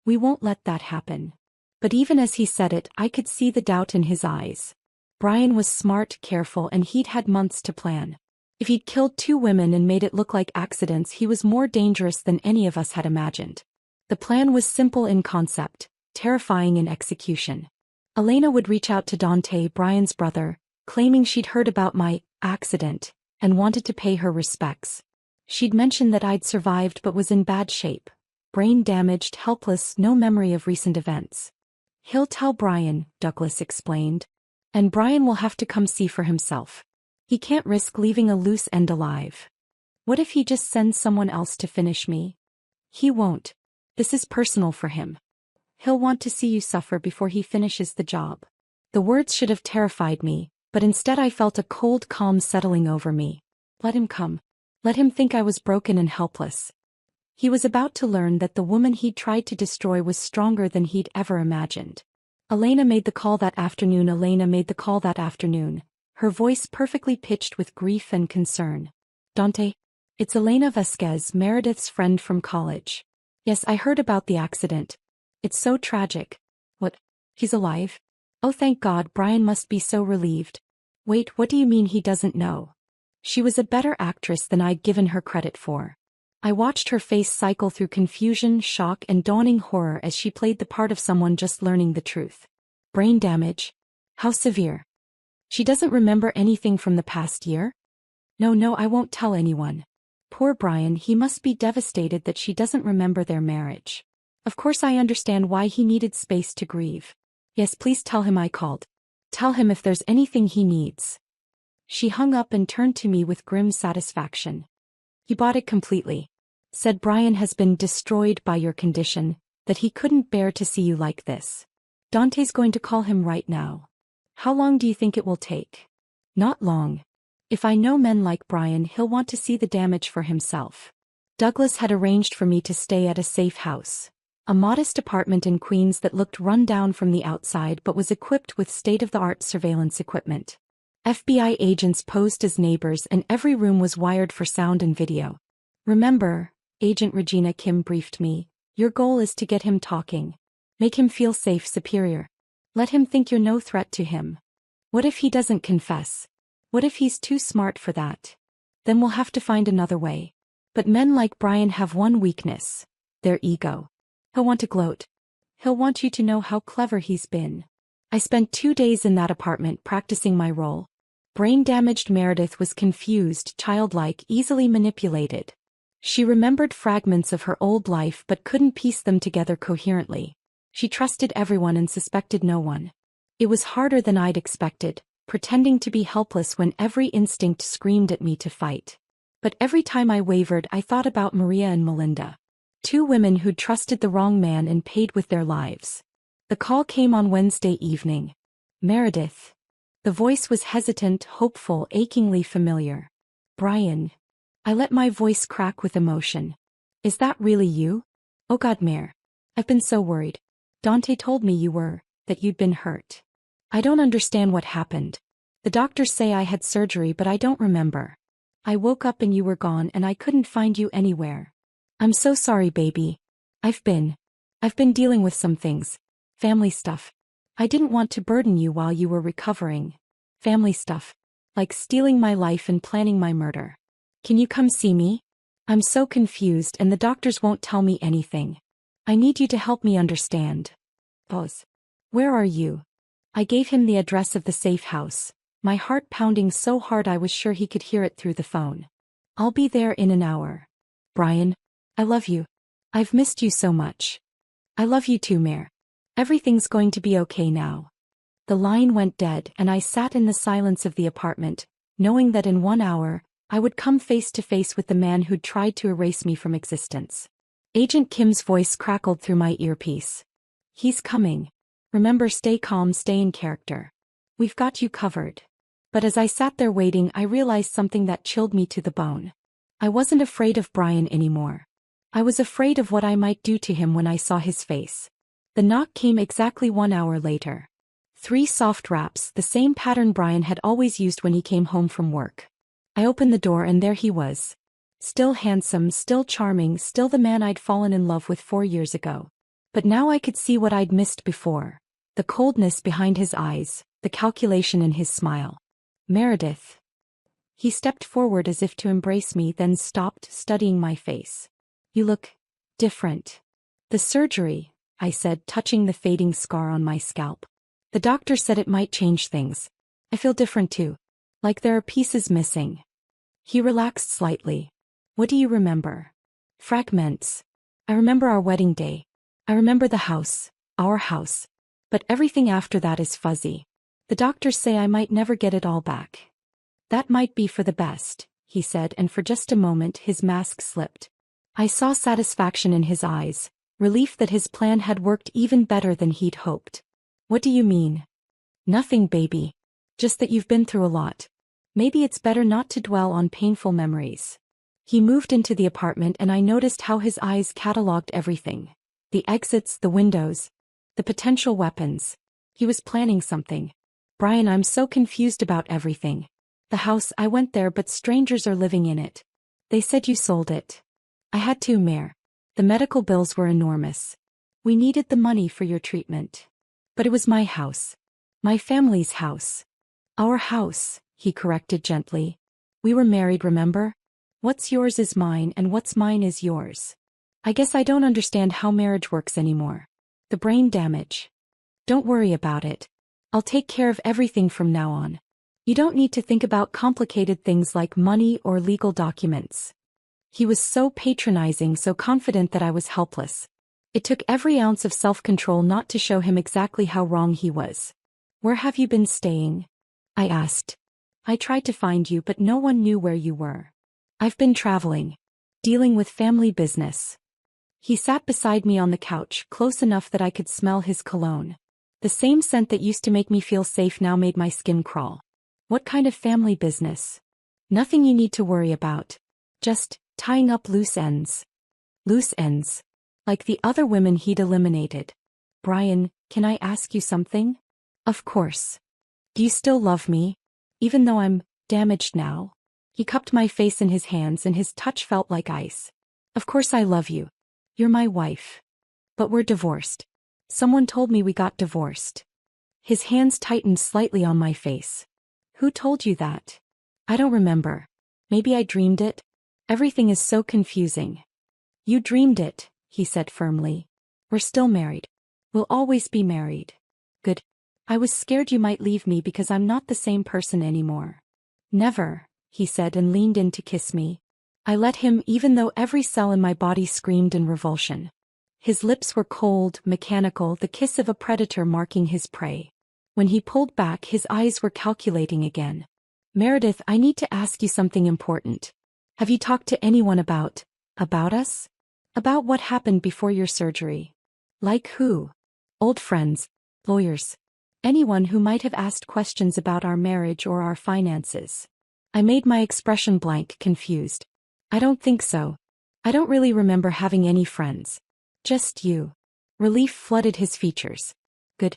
We won't let that happen. But even as he said it, I could see the doubt in his eyes. Brian was smart, careful, and he'd had months to plan. If he'd killed 2 women and made it look like accidents, he was more dangerous than any of us had imagined. The plan was simple in concept, terrifying in execution. Elena would reach out to Dante, Brian's brother, claiming she'd heard about my accident and wanted to pay her respects. She'd mentioned that I'd survived but was in bad shape. Brain damaged, helpless, no memory of recent events. He'll tell Brian, Douglas explained. And Brian will have to come see for himself. He can't risk leaving a loose end alive. What if he just sends someone else to finish me? He won't. This is personal for him. He'll want to see you suffer before he finishes the job. The words should have terrified me, but instead I felt a cold calm settling over me. Let him come. Let him think I was broken and helpless. He was about to learn that the woman he'd tried to destroy was stronger than he'd ever imagined. Elena made the call that afternoon. Her voice perfectly pitched with grief and concern. Dante? It's Elena Vasquez, Meredith's friend from college. Yes, I heard about the accident. It's so tragic. What? He's alive? Oh, thank God. Brian must be so relieved. Wait, what do you mean he doesn't know? She was a better actress than I'd given her credit for. I watched her face cycle through confusion, shock, and dawning horror as she played the part of someone just learning the truth. Brain damage? How severe? She doesn't remember anything from the past year? No, I won't tell anyone. Poor Brian, he must be devastated that she doesn't remember their marriage. Of course I understand why he needed space to grieve. Yes, please tell him I called. Tell him if there's anything he needs. She hung up and turned to me with grim satisfaction. He bought it completely. Said Brian has been destroyed by your condition, that he couldn't bear to see you like this. Dante's going to call him right now. How long do you think it will take? Not long. If I know men like Brian, he'll want to see the damage for himself. Douglas had arranged for me to stay at a safe house. A modest apartment in Queens that looked run down from the outside but was equipped with state-of-the-art surveillance equipment. FBI agents posed as neighbors and every room was wired for sound and video. Remember, Agent Regina Kim briefed me, your goal is to get him talking. Make him feel safe, superior. Let him think you're no threat to him. What if he doesn't confess? What if he's too smart for that? Then we'll have to find another way. But men like Brian have one weakness: their ego. He'll want to gloat. He'll want you to know how clever he's been. I spent 2 days in that apartment practicing my role. Brain-damaged Meredith was confused, childlike, easily manipulated. She remembered fragments of her old life but couldn't piece them together coherently. She trusted everyone and suspected no one. It was harder than I'd expected, pretending to be helpless when every instinct screamed at me to fight. But every time I wavered, I thought about Maria and Melinda. 2 women who'd trusted the wrong man and paid with their lives. The call came on Wednesday evening. Meredith. The voice was hesitant, hopeful, achingly familiar. Brian. I let my voice crack with emotion. Is that really you? Oh God, Mare. I've been so worried. Dante told me that you'd been hurt. I don't understand what happened. The doctors say I had surgery, but I don't remember. I woke up and you were gone and I couldn't find you anywhere. I'm so sorry, baby. I've been dealing with some things. Family stuff. I didn't want to burden you while you were recovering. Family stuff. Like stealing my life and planning my murder. Can you come see me? I'm so confused and the doctors won't tell me anything. I need you to help me understand. Pause. Where are you? I gave him the address of the safe house, my heart pounding so hard I was sure he could hear it through the phone. I'll be there in an hour. Brian, I love you. I've missed you so much. I love you too, Mare. Everything's going to be okay now. The line went dead and I sat in the silence of the apartment, knowing that in 1 hour, I would come face to face with the man who'd tried to erase me from existence. Agent Kim's voice crackled through my earpiece. He's coming. Remember, stay calm, stay in character. We've got you covered. But as I sat there waiting, I realized something that chilled me to the bone. I wasn't afraid of Brian anymore. I was afraid of what I might do to him when I saw his face. The knock came exactly 1 hour later. 3 soft raps, the same pattern Brian had always used when he came home from work. I opened the door and there he was. Still handsome, still charming, still the man I'd fallen in love with 4 years ago. But now I could see what I'd missed before. The coldness behind his eyes, the calculation in his smile. Meredith. He stepped forward as if to embrace me, then stopped, studying my face. You look different. The surgery, I said, touching the fading scar on my scalp. The doctor said it might change things. I feel different too. Like there are pieces missing. He relaxed slightly. What do you remember? Fragments. I remember our wedding day. I remember the house, our house. But everything after that is fuzzy. The doctors say I might never get it all back. That might be for the best, he said, and for just a moment his mask slipped. I saw satisfaction in his eyes, relief that his plan had worked even better than he'd hoped. What do you mean? Nothing, baby. Just that you've been through a lot. Maybe it's better not to dwell on painful memories. He moved into the apartment and I noticed how his eyes catalogued everything. The exits, the windows, the potential weapons. He was planning something. Brian, I'm so confused about everything. The house, I went there but strangers are living in it. They said you sold it. I had to, Mare. The medical bills were enormous. We needed the money for your treatment. But it was my house. My family's house. Our house, he corrected gently. We were married, remember? What's yours is mine and what's mine is yours. I guess I don't understand how marriage works anymore. The brain damage. Don't worry about it. I'll take care of everything from now on. You don't need to think about complicated things like money or legal documents. He was so patronizing, so confident that I was helpless. It took every ounce of self-control not to show him exactly how wrong he was. Where have you been staying? I asked. I tried to find you, but no one knew where you were. I've been traveling. Dealing with family business. He sat beside me on the couch, close enough that I could smell his cologne. The same scent that used to make me feel safe now made my skin crawl. What kind of family business? Nothing you need to worry about. Just tying up loose ends. Loose ends. Like the other women he'd eliminated. Brian, can I ask you something? Of course. Do you still love me? Even though I'm damaged now? He cupped my face in his hands and his touch felt like ice. Of course I love you. You're my wife. But we're divorced. Someone told me we got divorced. His hands tightened slightly on my face. Who told you that? I don't remember. Maybe I dreamed it? Everything is so confusing. You dreamed it, he said firmly. We're still married. We'll always be married. Good. I was scared you might leave me because I'm not the same person anymore. Never, he said and leaned in to kiss me. I let him even though every cell in my body screamed in revulsion. His lips were cold, mechanical, the kiss of a predator marking his prey. When he pulled back, his eyes were calculating again. Meredith, I need to ask you something important. Have you talked to anyone about us? About what happened before your surgery? Like who? Old friends, lawyers, anyone who might have asked questions about our marriage or our finances. I made my expression blank, confused. I don't think so. I don't really remember having any friends. Just you. Relief flooded his features. Good.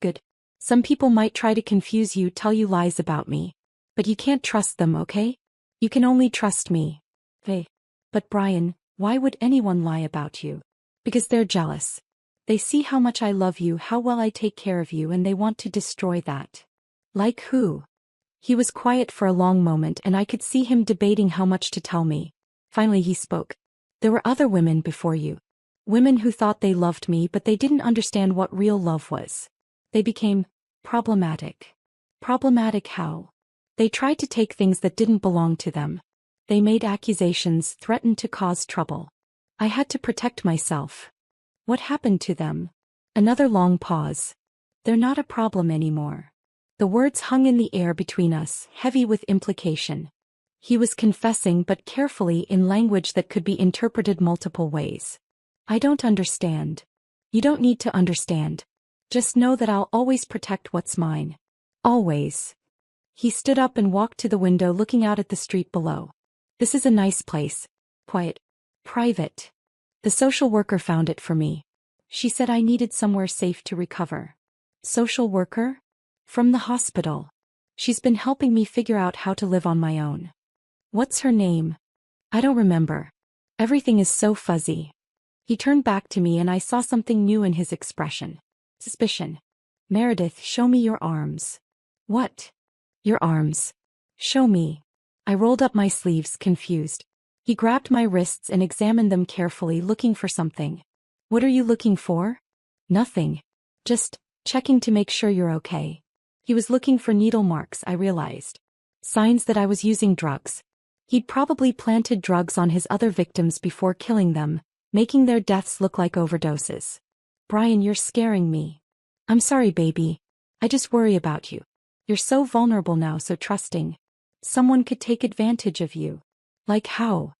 Good. Some people might try to confuse you, tell you lies about me. But you can't trust them, okay? You can only trust me. Hey. But Brian, why would anyone lie about you? Because they're jealous. They see how much I love you, how well I take care of you, and they want to destroy that. Like who? He was quiet for a long moment and I could see him debating how much to tell me. Finally he spoke. There were other women before you. Women who thought they loved me but they didn't understand what real love was. They became problematic. Problematic how? They tried to take things that didn't belong to them. They made accusations, threatened to cause trouble. I had to protect myself. What happened to them? Another long pause. They're not a problem anymore. The words hung in the air between us, heavy with implication. He was confessing but carefully in language that could be interpreted multiple ways. I don't understand. You don't need to understand. Just know that I'll always protect what's mine. Always. He stood up and walked to the window looking out at the street below. This is a nice place. Quiet. Private. The social worker found it for me. She said I needed somewhere safe to recover. Social worker? From the hospital. She's been helping me figure out how to live on my own. What's her name? I don't remember. Everything is so fuzzy. He turned back to me and I saw something new in his expression. Suspicion. Meredith, show me your arms. What? Your arms. Show me. I rolled up my sleeves, confused. He grabbed my wrists and examined them carefully, looking for something. What are you looking for? Nothing. Just checking to make sure you're okay. He was looking for needle marks, I realized. Signs that I was using drugs. He'd probably planted drugs on his other victims before killing them, making their deaths look like overdoses. Brian, you're scaring me. I'm sorry, baby. I just worry about you. You're so vulnerable now, so trusting. Someone could take advantage of you. Like how?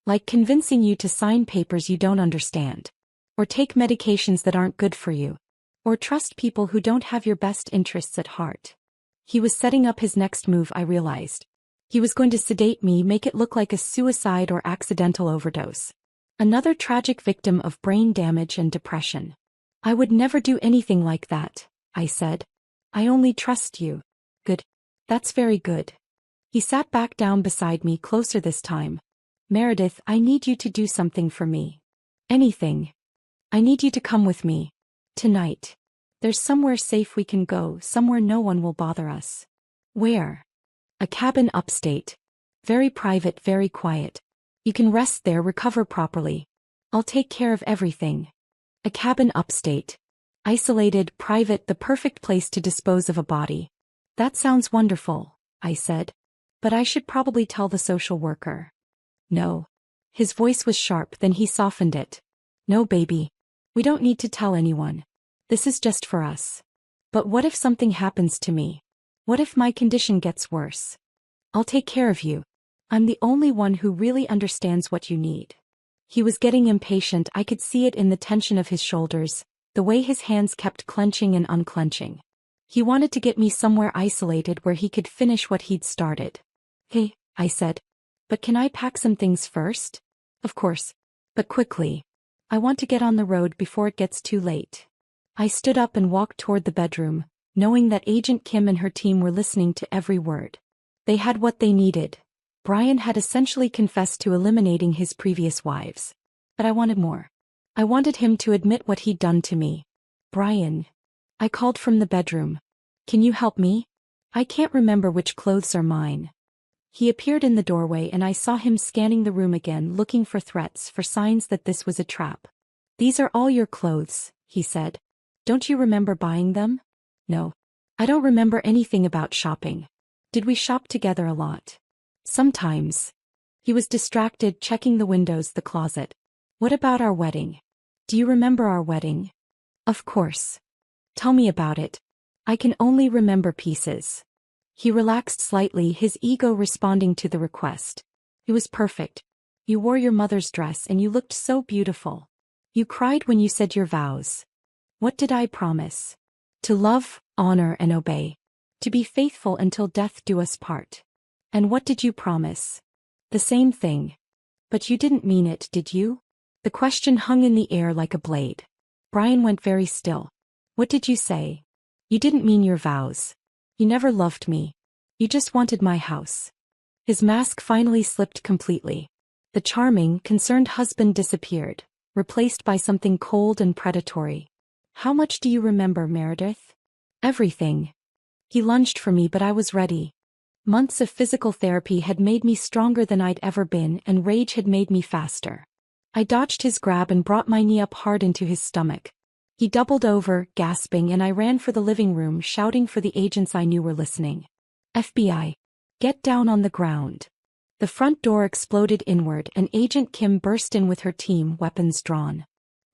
Like convincing you to sign papers you don't understand. Or take medications that aren't good for you. Or trust people who don't have your best interests at heart. He was setting up his next move, I realized. He was going to sedate me, make it look like a suicide or accidental overdose. Another tragic victim of brain damage and depression. I would never do anything like that, I said. I only trust you. Good. That's very good. He sat back down beside me, closer this time. Meredith, I need you to do something for me. Anything. I need you to come with me. Tonight. There's somewhere safe we can go, somewhere no one will bother us. Where? A cabin upstate. Very private, very quiet. You can rest there, recover properly. I'll take care of everything. A cabin upstate. Isolated, private, the perfect place to dispose of a body. That sounds wonderful, I said. But I should probably tell the social worker. No. His voice was sharp, then he softened it. No, baby. We don't need to tell anyone. This is just for us. But what if something happens to me? What if my condition gets worse? I'll take care of you. I'm the only one who really understands what you need. He was getting impatient, I could see it in the tension of his shoulders, the way his hands kept clenching and unclenching. He wanted to get me somewhere isolated where he could finish what he'd started. Hey, I said. But can I pack some things first? Of course. But quickly. I want to get on the road before it gets too late. I stood up and walked toward the bedroom, knowing that Agent Kim and her team were listening to every word. They had what they needed. Brian had essentially confessed to eliminating his previous wives. But I wanted more. I wanted him to admit what he'd done to me. Brian. I called from the bedroom. Can you help me? I can't remember which clothes are mine. He appeared in the doorway and I saw him scanning the room again, looking for threats, for signs that this was a trap. These are all your clothes, he said. Don't you remember buying them? No. I don't remember anything about shopping. Did we shop together a lot? Sometimes. He was distracted, checking the windows, the closet. What about our wedding? Do you remember our wedding? Of course. Tell me about it. I can only remember pieces. He relaxed slightly, his ego responding to the request. It was perfect. You wore your mother's dress and you looked so beautiful. You cried when you said your vows. What did I promise? To love, honor, and obey. To be faithful until death do us part. And what did you promise? The same thing. But you didn't mean it, did you? The question hung in the air like a blade. Brian went very still. What did you say? You didn't mean your vows. You never loved me. You just wanted my house. His mask finally slipped completely. The charming, concerned husband disappeared, replaced by something cold and predatory. How much do you remember, Meredith? Everything. He lunged for me, but I was ready. Months of physical therapy had made me stronger than I'd ever been, and rage had made me faster. I dodged his grab and brought my knee up hard into his stomach. He doubled over, gasping, and I ran for the living room, shouting for the agents I knew were listening. FBI. Get down on the ground. The front door exploded inward and Agent Kim burst in with her team, weapons drawn.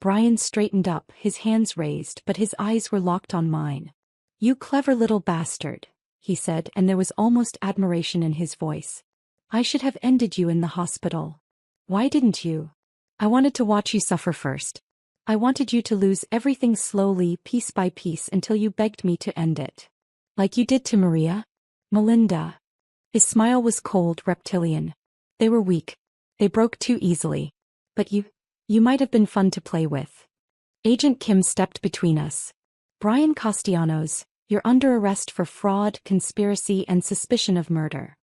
Brian straightened up, his hands raised, but his eyes were locked on mine. You clever little bastard, he said, and there was almost admiration in his voice. I should have ended you in the hospital. Why didn't you? I wanted to watch you suffer first. I wanted you to lose everything slowly, piece by piece, until you begged me to end it. Like you did to Maria? Melinda. His smile was cold, reptilian. They were weak. They broke too easily. But you might have been fun to play with. Agent Kim stepped between us. Brian Castellanos, you're under arrest for fraud, conspiracy, and suspicion of murder.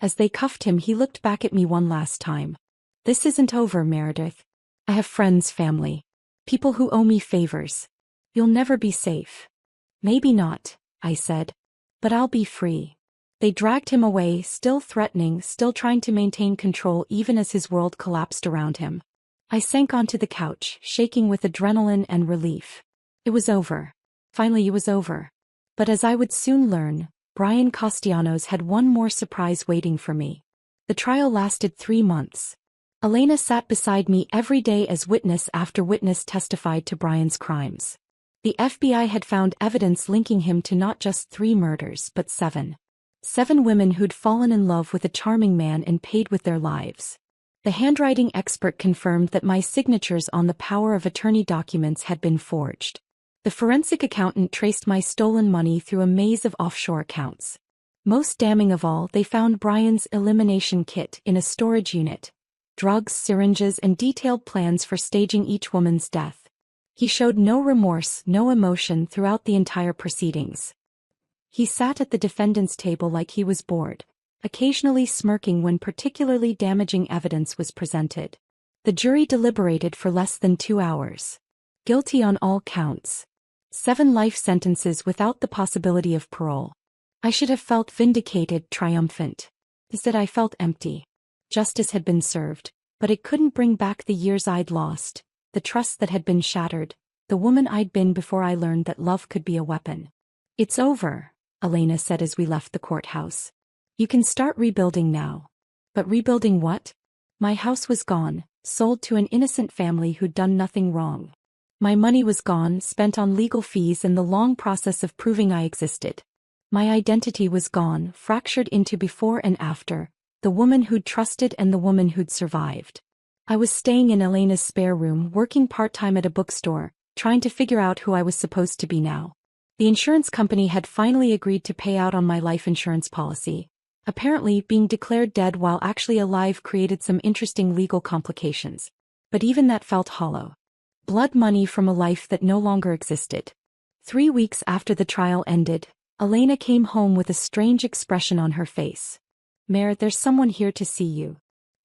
As they cuffed him, he looked back at me one last time. This isn't over, Meredith. I have friends, family. People who owe me favors. You'll never be safe. Maybe not, I said. But I'll be free. They dragged him away, still threatening, still trying to maintain control even as his world collapsed around him. I sank onto the couch, shaking with adrenaline and relief. It was over. Finally it was over. But as I would soon learn, Brian Castellanos had one more surprise waiting for me. The trial lasted 3 months. Elena sat beside me every day as witness after witness testified to Brian's crimes. The FBI had found evidence linking him to not just 3 murders but 7. 7 women who'd fallen in love with a charming man and paid with their lives. The handwriting expert confirmed that my signatures on the power of attorney documents had been forged. The forensic accountant traced my stolen money through a maze of offshore accounts. Most damning of all, they found Brian's elimination kit in a storage unit. Drugs, syringes, and detailed plans for staging each woman's death. He showed no remorse, no emotion throughout the entire proceedings. He sat at the defendant's table like he was bored, occasionally smirking when particularly damaging evidence was presented. The jury deliberated for less than 2 hours. Guilty on all counts. 7 life sentences without the possibility of parole. I should have felt vindicated, triumphant. Instead I felt empty. Justice had been served, but it couldn't bring back the years I'd lost, the trust that had been shattered, the woman I'd been before I learned that love could be a weapon. It's over, Elena said as we left the courthouse. You can start rebuilding now. But rebuilding what? My house was gone, sold to an innocent family who'd done nothing wrong. My money was gone, spent on legal fees and the long process of proving I existed. My identity was gone, fractured into before and after, the woman who'd trusted and the woman who'd survived. I was staying in Elena's spare room, working part-time at a bookstore, trying to figure out who I was supposed to be now. The insurance company had finally agreed to pay out on my life insurance policy. Apparently, being declared dead while actually alive created some interesting legal complications. But even that felt hollow. Blood money from a life that no longer existed. 3 weeks after the trial ended, Elena came home with a strange expression on her face. Mare, there's someone here to see you.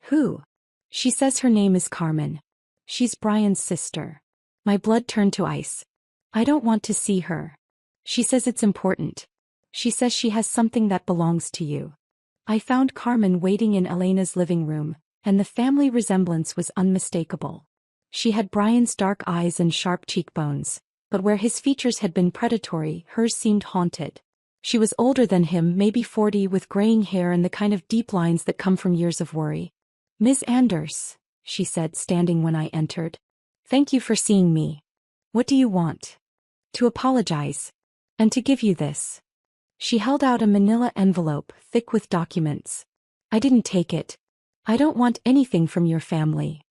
Who? She says her name is Carmen. She's Brian's sister. My blood turned to ice. I don't want to see her. She says it's important. She says she has something that belongs to you. I found Carmen waiting in Elena's living room, and the family resemblance was unmistakable. She had Brian's dark eyes and sharp cheekbones, but where his features had been predatory, hers seemed haunted. She was older than him, maybe 40, with graying hair and the kind of deep lines that come from years of worry. Ms. Anders, she said, standing when I entered. Thank you for seeing me. What do you want? To apologize. And to give you this. She held out a manila envelope, thick with documents. I didn't take it. I don't want anything from your family.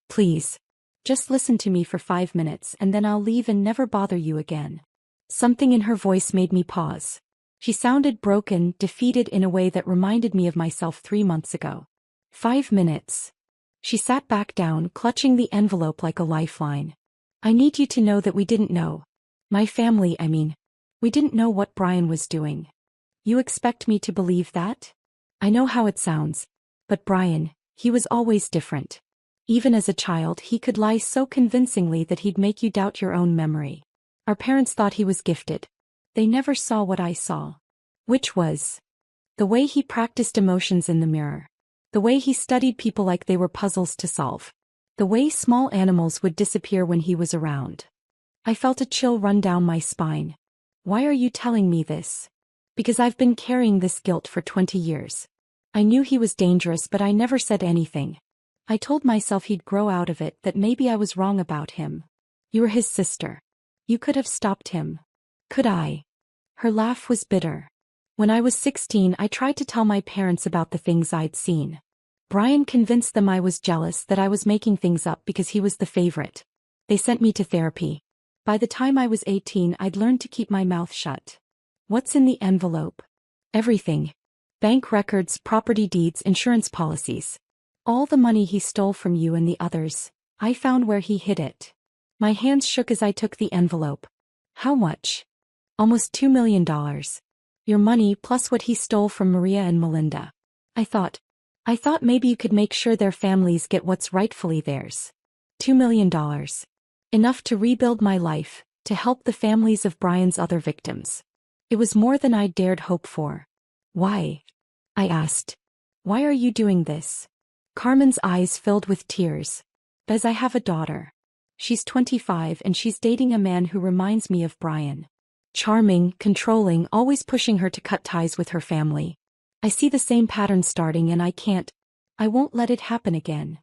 Please. Just listen to me for 5 minutes and then I'll leave and never bother you again. Something in her voice made me pause. She sounded broken, defeated in a way that reminded me of myself 3 months ago. 5 minutes. She sat back down, clutching the envelope like a lifeline. I need you to know that we didn't know. My family, I mean. We didn't know what Brian was doing. You expect me to believe that? I know how it sounds. But Brian, he was always different. Even as a child, he could lie so convincingly that he'd make you doubt your own memory. Our parents thought he was gifted. They never saw what I saw. Which was the way he practiced emotions in the mirror. The way he studied people like they were puzzles to solve. The way small animals would disappear when he was around. I felt a chill run down my spine. Why are you telling me this? Because I've been carrying this guilt for 20 years. I knew he was dangerous, but I never said anything. I told myself he'd grow out of it, that maybe I was wrong about him. You were his sister. You could have stopped him. Could I? Her laugh was bitter. When I was 16, I tried to tell my parents about the things I'd seen. Brian convinced them I was jealous, that I was making things up because he was the favorite. They sent me to therapy. By the time I was 18, I'd learned to keep my mouth shut. What's in the envelope? Everything. Bank records, property deeds, insurance policies. All the money he stole from you and the others. I found where he hid it. My hands shook as I took the envelope. How much? Almost $2 million. Your money plus what he stole from Maria and Melinda. I thought maybe you could make sure their families get what's rightfully theirs. $2 million. Enough to rebuild my life, to help the families of Brian's other victims. It was more than I dared hope for. Why? I asked. Why are you doing this? Carmen's eyes filled with tears. Because I have a daughter. She's 25 and she's dating a man who reminds me of Brian. Charming, controlling, always pushing her to cut ties with her family. I see the same pattern starting and I won't let it happen again.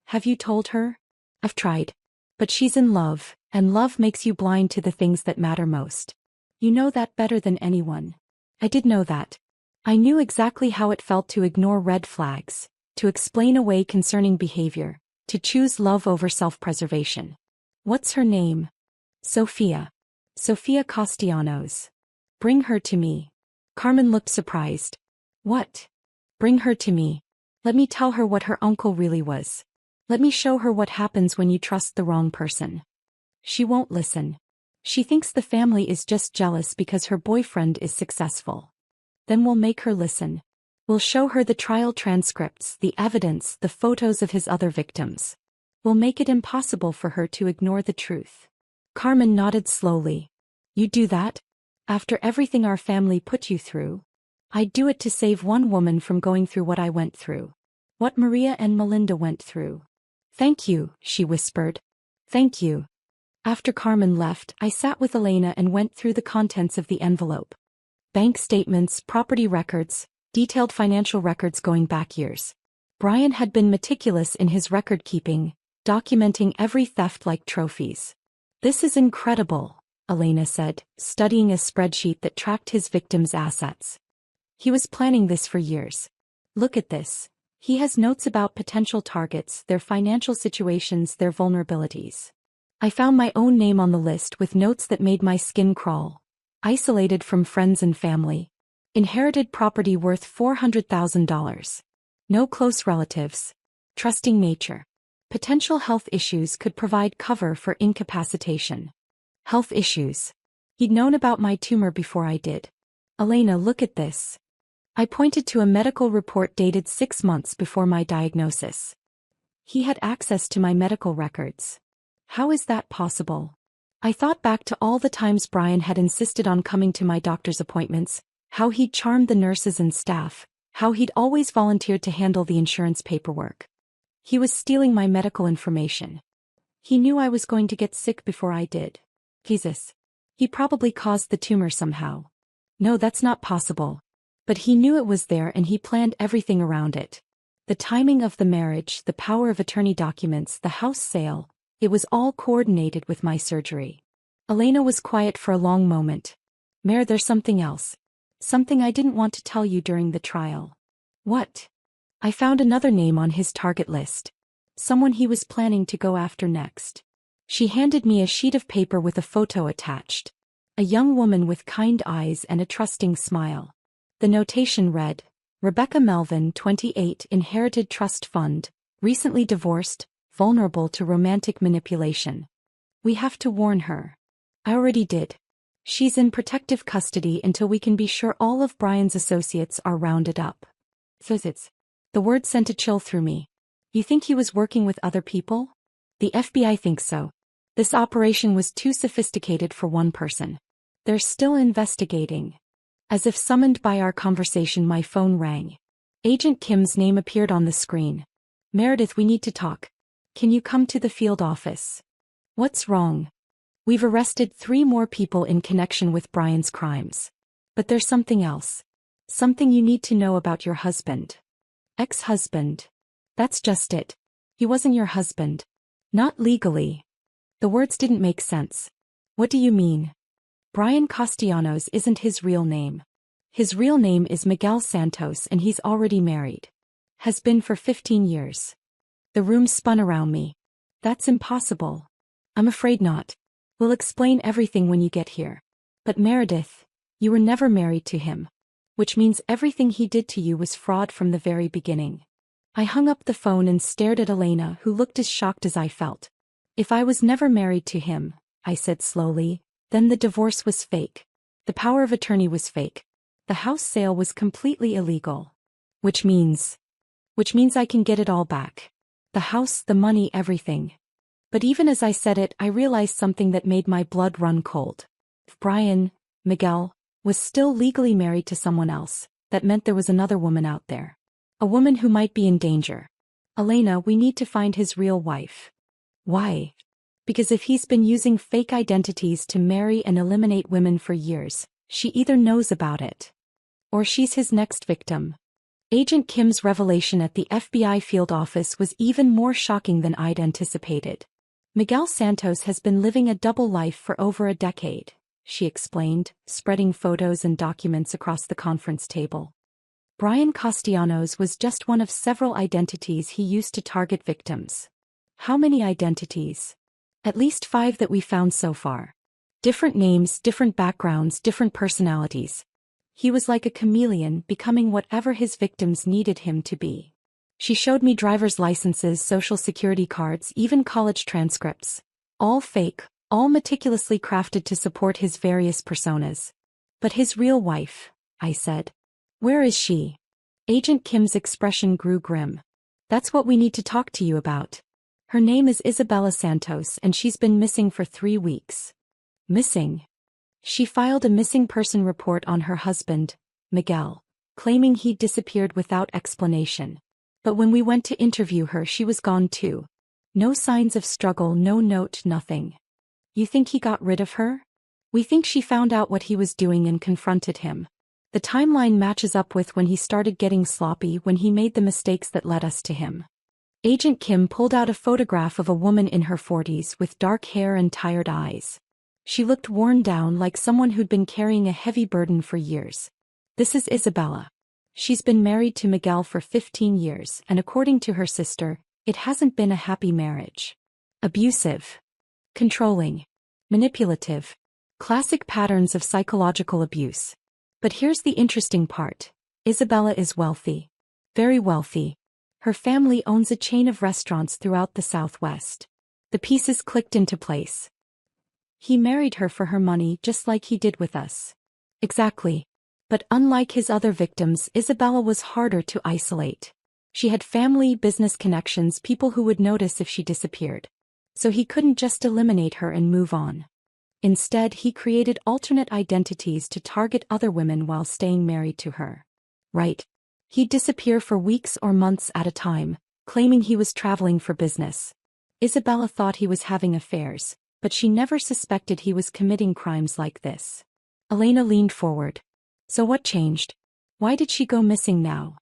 Have you told her? I've tried. But she's in love, and love makes you blind to the things that matter most. You know that better than anyone. I did know that. I knew exactly how it felt to ignore red flags, to explain away concerning behavior, to choose love over self-preservation. What's her name? Sophia. Sophia Castellanos. Bring her to me. Carmen looked surprised. What? Bring her to me. Let me tell her what her uncle really was. Let me show her what happens when you trust the wrong person. She won't listen. She thinks the family is just jealous because her boyfriend is successful. Then we'll make her listen. We'll show her the trial transcripts, the evidence, the photos of his other victims. We'll make it impossible for her to ignore the truth. Carmen nodded slowly. You do that? After everything our family put you through? I'd do it to save one woman from going through what I went through. What Maria and Melinda went through. Thank you, she whispered. Thank you. After Carmen left, I sat with Elena and went through the contents of the envelope. Bank statements, property records, detailed financial records going back years. Brian had been meticulous in his record-keeping, documenting every theft like trophies. This is incredible, Elena said, studying a spreadsheet that tracked his victims' assets. He was planning this for years. Look at this. He has notes about potential targets, their financial situations, their vulnerabilities. I found my own name on the list with notes that made my skin crawl. Isolated from friends and family. Inherited property worth $400,000. No close relatives. Trusting nature. Potential health issues could provide cover for incapacitation. Health issues. He'd known about my tumor before I did. Elena, look at this. I pointed to a medical report dated 6 months before my diagnosis. He had access to my medical records. How is that possible? I thought back to all the times Brian had insisted on coming to my doctor's appointments, how he'd charmed the nurses and staff, how he'd always volunteered to handle the insurance paperwork. He was stealing my medical information. He knew I was going to get sick before I did. Jesus. He probably caused the tumor somehow. No, that's not possible. But he knew it was there and he planned everything around it. The timing of the marriage, the power of attorney documents, the house sale, it was all coordinated with my surgery. Elena was quiet for a long moment. Mare, there's something else. Something I didn't want to tell you during the trial. What? I found another name on his target list. Someone he was planning to go after next. She handed me a sheet of paper with a photo attached. A young woman with kind eyes and a trusting smile. The notation read, Rebecca Melvin, 28, Inherited Trust Fund, recently divorced, vulnerable to romantic manipulation. We have to warn her. I already did. She's in protective custody until we can be sure all of Brian's associates are rounded up. Visits. The word sent a chill through me. You think he was working with other people? The FBI thinks so. This operation was too sophisticated for one person. They're still investigating. As if summoned by our conversation, my phone rang. Agent Kim's name appeared on the screen. Meredith, we need to talk. Can you come to the field office? What's wrong? We've arrested 3 more people in connection with Brian's crimes. But there's something else. Something you need to know about your husband. Ex-husband. That's just it. He wasn't your husband. Not legally. The words didn't make sense. What do you mean? Brian Castellanos isn't his real name. His real name is Miguel Santos and he's already married. Has been for 15 years. The room spun around me. That's impossible. I'm afraid not. We'll explain everything when you get here. But Meredith, you were never married to him. Which means everything he did to you was fraud from the very beginning. I hung up the phone and stared at Elena, who looked as shocked as I felt. If I was never married to him, I said slowly, then the divorce was fake. The power of attorney was fake. The house sale was completely illegal. Which means I can get it all back. The house, the money, everything. But even as I said it, I realized something that made my blood run cold. If Miguel, was still legally married to someone else, that meant there was another woman out there. A woman who might be in danger. Elena, we need to find his real wife. Why? Because if he's been using fake identities to marry and eliminate women for years, she either knows about it, or she's his next victim. Agent Kim's revelation at the FBI field office was even more shocking than I'd anticipated. Miguel Santos has been living a double life for over a decade, she explained, spreading photos and documents across the conference table. Brian Castellanos was just one of several identities he used to target victims. How many identities? At least 5 that we found so far. Different names, different backgrounds, different personalities. He was like a chameleon, becoming whatever his victims needed him to be. She showed me driver's licenses, social security cards, even college transcripts. All fake, all meticulously crafted to support his various personas. But his real wife, I said. Where is she? Agent Kim's expression grew grim. That's what we need to talk to you about. Her name is Isabella Santos and she's been missing for 3 weeks. Missing? She filed a missing person report on her husband, Miguel, claiming he'd disappeared without explanation. But when we went to interview her, she was gone too. No signs of struggle, no note, nothing. You think he got rid of her? We think she found out what he was doing and confronted him. The timeline matches up with when he started getting sloppy, when he made the mistakes that led us to him. Agent Kim pulled out a photograph of a woman in her 40s with dark hair and tired eyes. She looked worn down, like someone who'd been carrying a heavy burden for years. This is Isabella. She's been married to Miguel for 15 years, and according to her sister, it hasn't been a happy marriage. Abusive. Controlling. Manipulative. Classic patterns of psychological abuse. But here's the interesting part. Isabella is wealthy. Very wealthy. Her family owns a chain of restaurants throughout the Southwest. The pieces clicked into place. He married her for her money, just like he did with us. Exactly. But unlike his other victims, Isabella was harder to isolate. She had family, business connections, people who would notice if she disappeared. So he couldn't just eliminate her and move on. Instead, he created alternate identities to target other women while staying married to her. Right. He'd disappear for weeks or months at a time, claiming he was traveling for business. Isabella thought he was having affairs, but she never suspected he was committing crimes like this. Elena leaned forward. So what changed? Why did she go missing now?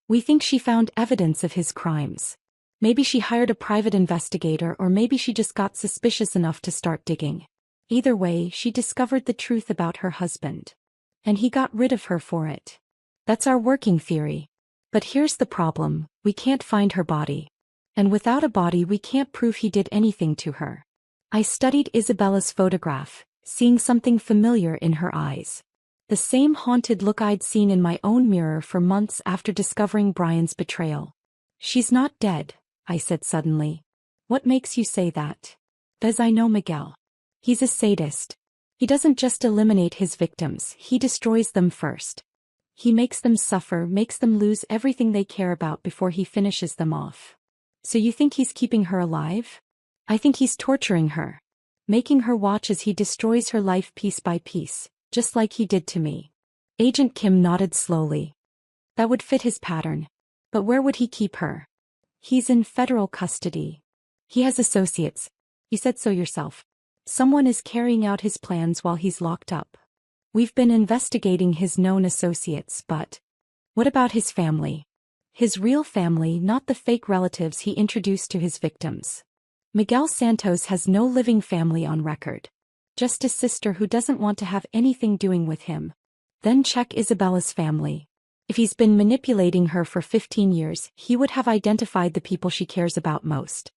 We think she found evidence of his crimes. Maybe she hired a private investigator, or maybe she just got suspicious enough to start digging. Either way, she discovered the truth about her husband. And he got rid of her for it. That's our working theory. But here's the problem, we can't find her body. And without a body we can't prove he did anything to her. I studied Isabella's photograph, seeing something familiar in her eyes. The same haunted look I'd seen in my own mirror for months after discovering Brian's betrayal. She's not dead, I said suddenly. What makes you say that? Because I know Miguel. He's a sadist. He doesn't just eliminate his victims, he destroys them first. He makes them suffer, makes them lose everything they care about before he finishes them off. So you think he's keeping her alive? I think he's torturing her. Making her watch as he destroys her life piece by piece, just like he did to me. Agent Kim nodded slowly. That would fit his pattern. But where would he keep her? He's in federal custody. He has associates. You said so yourself. Someone is carrying out his plans while he's locked up. We've been investigating his known associates, but what about his family? His real family, not the fake relatives he introduced to his victims. Miguel Santos has no living family on record. Just a sister who doesn't want to have anything doing with him. Then check Isabella's family. If he's been manipulating her for 15 years, he would have identified the people she cares about most.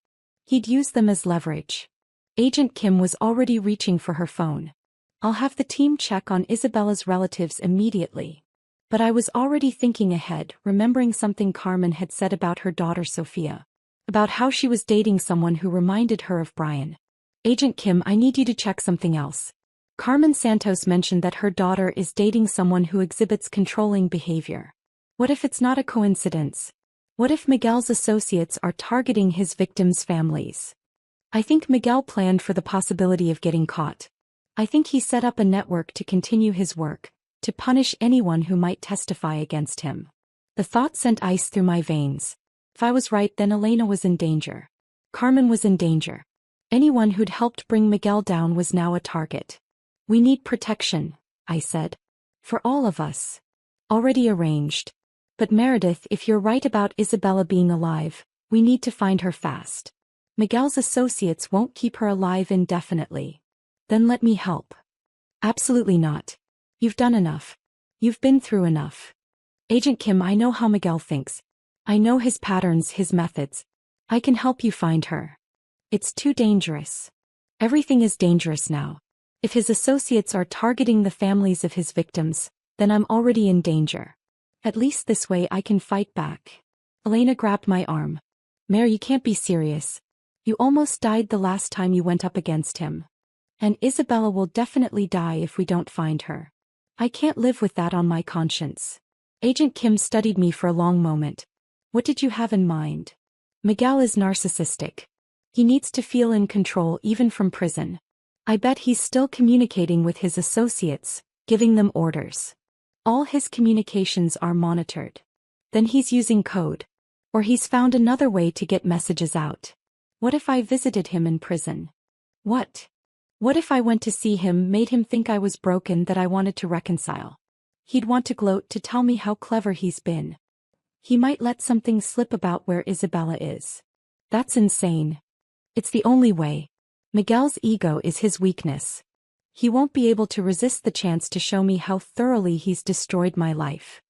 He'd use them as leverage. Agent Kim was already reaching for her phone. I'll have the team check on Isabella's relatives immediately. But I was already thinking ahead, remembering something Carmen had said about her daughter Sophia. About how she was dating someone who reminded her of Brian. Agent Kim, I need you to check something else. Carmen Santos mentioned that her daughter is dating someone who exhibits controlling behavior. What if it's not a coincidence? What if Miguel's associates are targeting his victims' families? I think Miguel planned for the possibility of getting caught. I think he set up a network to continue his work, to punish anyone who might testify against him. The thought sent ice through my veins. If I was right, then Elena was in danger. Carmen was in danger. Anyone who'd helped bring Miguel down was now a target. We need protection, I said. For all of us. Already arranged. But Meredith, if you're right about Isabella being alive, we need to find her fast. Miguel's associates won't keep her alive indefinitely. Then let me help. Absolutely not. You've done enough. You've been through enough. Agent Kim, I know how Miguel thinks. I know his patterns, his methods. I can help you find her. It's too dangerous. Everything is dangerous now. If his associates are targeting the families of his victims, then I'm already in danger. At least this way I can fight back. Elena grabbed my arm. Mare, you can't be serious. You almost died the last time you went up against him. And Isabella will definitely die if we don't find her. I can't live with that on my conscience. Agent Kim studied me for a long moment. What did you have in mind? Miguel is narcissistic. He needs to feel in control even from prison. I bet he's still communicating with his associates, giving them orders. All his communications are monitored. Then he's using code. Or he's found another way to get messages out. What if I visited him in prison? What? What if I went to see him, made him think I was broken, that I wanted to reconcile? He'd want to gloat, to tell me how clever he's been. He might let something slip about where Isabella is. That's insane. It's the only way. Miguel's ego is his weakness. He won't be able to resist the chance to show me how thoroughly he's destroyed my life.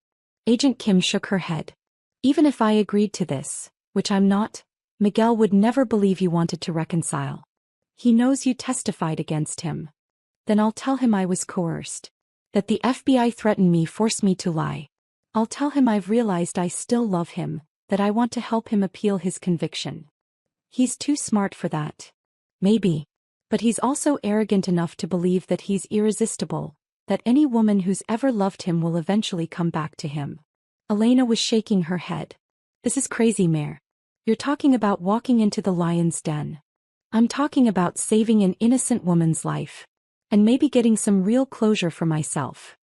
Agent Kim shook her head. Even if I agreed to this, which I'm not, Miguel would never believe you wanted to reconcile. He knows you testified against him. Then I'll tell him I was coerced. That the FBI threatened me, forced me to lie. I'll tell him I've realized I still love him, that I want to help him appeal his conviction. He's too smart for that. Maybe. But he's also arrogant enough to believe that he's irresistible, that any woman who's ever loved him will eventually come back to him. Elena was shaking her head. This is crazy, Mare. You're talking about walking into the lion's den. I'm talking about saving an innocent woman's life. And maybe getting some real closure for myself.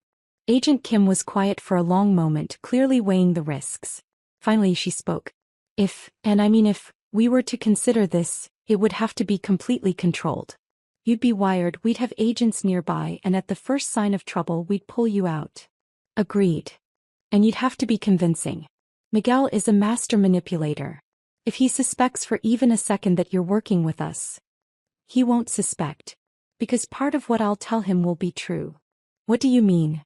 Agent Kim was quiet for a long moment, clearly weighing the risks. Finally she spoke. If we were to consider this, it would have to be completely controlled. You'd be wired, we'd have agents nearby, and at the first sign of trouble we'd pull you out. Agreed. And you'd have to be convincing. Miguel is a master manipulator. If he suspects for even a second that you're working with us, he won't suspect. Because part of what I'll tell him will be true. What do you mean?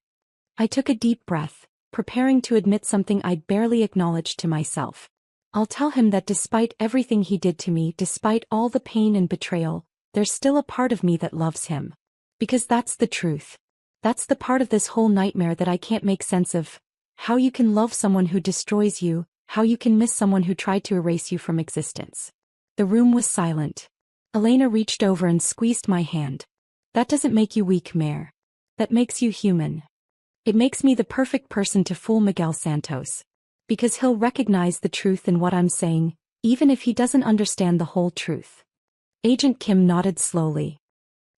I took a deep breath, preparing to admit something I'd barely acknowledged to myself. I'll tell him that despite everything he did to me, despite all the pain and betrayal, there's still a part of me that loves him. Because that's the truth. That's the part of this whole nightmare that I can't make sense of. How you can love someone who destroys you, how you can miss someone who tried to erase you from existence. The room was silent. Elena reached over and squeezed my hand. That doesn't make you weak, Mare. That makes you human. It makes me the perfect person to fool Miguel Santos. Because he'll recognize the truth in what I'm saying, even if he doesn't understand the whole truth. Agent Kim nodded slowly.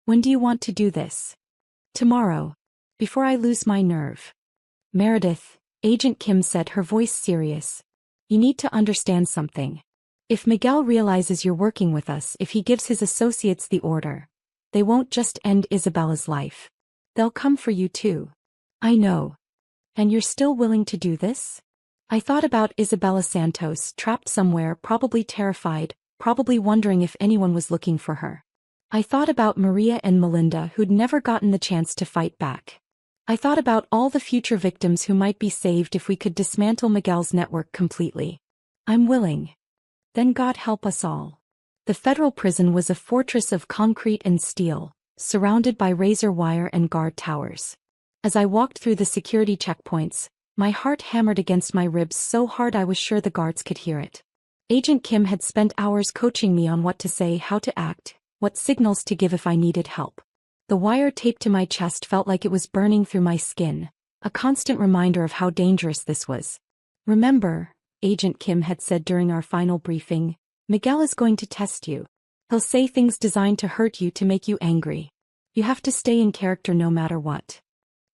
When do you want to do this? Tomorrow. Before I lose my nerve. Meredith, Agent Kim said, her voice serious. You need to understand something. If Miguel realizes you're working with us, if he gives his associates the order, they won't just end Isabella's life. They'll come for you too. I know. And you're still willing to do this? I thought about Isabella Santos, trapped somewhere, probably terrified, probably wondering if anyone was looking for her. I thought about Maria and Melinda, who'd never gotten the chance to fight back. I thought about all the future victims who might be saved if we could dismantle Miguel's network completely. I'm willing. Then God help us all. The federal prison was a fortress of concrete and steel, surrounded by razor wire and guard towers. As I walked through the security checkpoints, my heart hammered against my ribs so hard I was sure the guards could hear it. Agent Kim had spent hours coaching me on what to say, how to act, what signals to give if I needed help. The wire taped to my chest felt like it was burning through my skin, a constant reminder of how dangerous this was. Remember, Agent Kim had said during our final briefing, Miguel is going to test you. He'll say things designed to hurt you, to make you angry. You have to stay in character no matter what.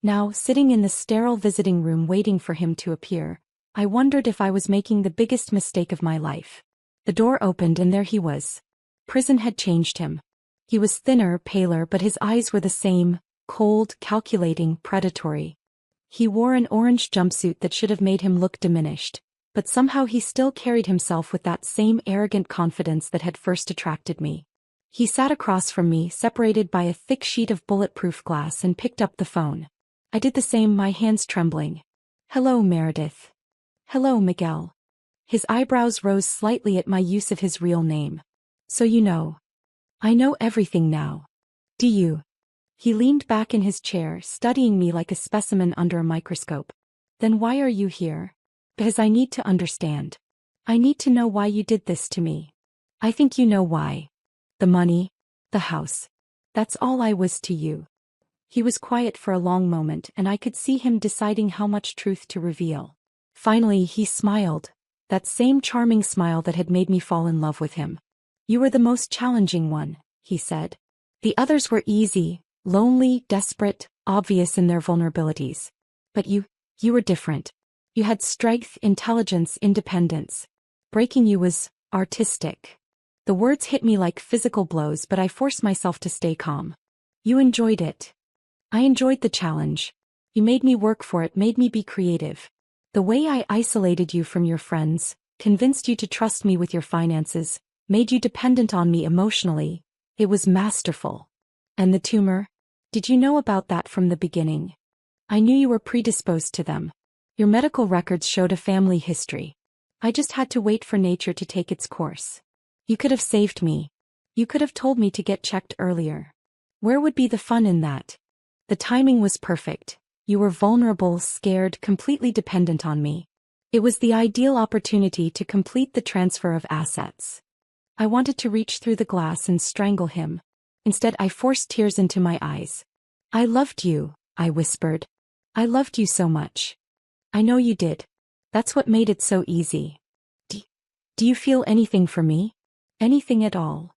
Now, sitting in the sterile visiting room waiting for him to appear, I wondered if I was making the biggest mistake of my life. The door opened and there he was. Prison had changed him. He was thinner, paler, but his eyes were the same, cold, calculating, predatory. He wore an orange jumpsuit that should have made him look diminished, but somehow he still carried himself with that same arrogant confidence that had first attracted me. He sat across from me, separated by a thick sheet of bulletproof glass, and picked up the phone. I did the same, my hands trembling. Hello, Meredith. Hello, Miguel. His eyebrows rose slightly at my use of his real name. So you know. I know everything now. Do you? He leaned back in his chair, studying me like a specimen under a microscope. Then why are you here? Because I need to understand. I need to know why you did this to me. I think you know why. The money, the house. That's all I was to you. He was quiet for a long moment, and I could see him deciding how much truth to reveal. Finally, he smiled. That same charming smile that had made me fall in love with him. You were the most challenging one, he said. The others were easy, lonely, desperate, obvious in their vulnerabilities. But you were different. You had strength, intelligence, independence. Breaking you was artistic. The words hit me like physical blows, but I forced myself to stay calm. You enjoyed it. I enjoyed the challenge. You made me work for it, made me be creative. The way I isolated you from your friends, convinced you to trust me with your finances, made you dependent on me emotionally. It was masterful. And the tumor? Did you know about that from the beginning? I knew you were predisposed to them. Your medical records showed a family history. I just had to wait for nature to take its course. You could have saved me. You could have told me to get checked earlier. Where would be the fun in that? The timing was perfect. You were vulnerable, scared, completely dependent on me. It was the ideal opportunity to complete the transfer of assets. I wanted to reach through the glass and strangle him. Instead, I forced tears into my eyes. I loved you, I whispered. I loved you so much. I know you did. That's what made it so easy. Do you feel anything for me? Anything at all?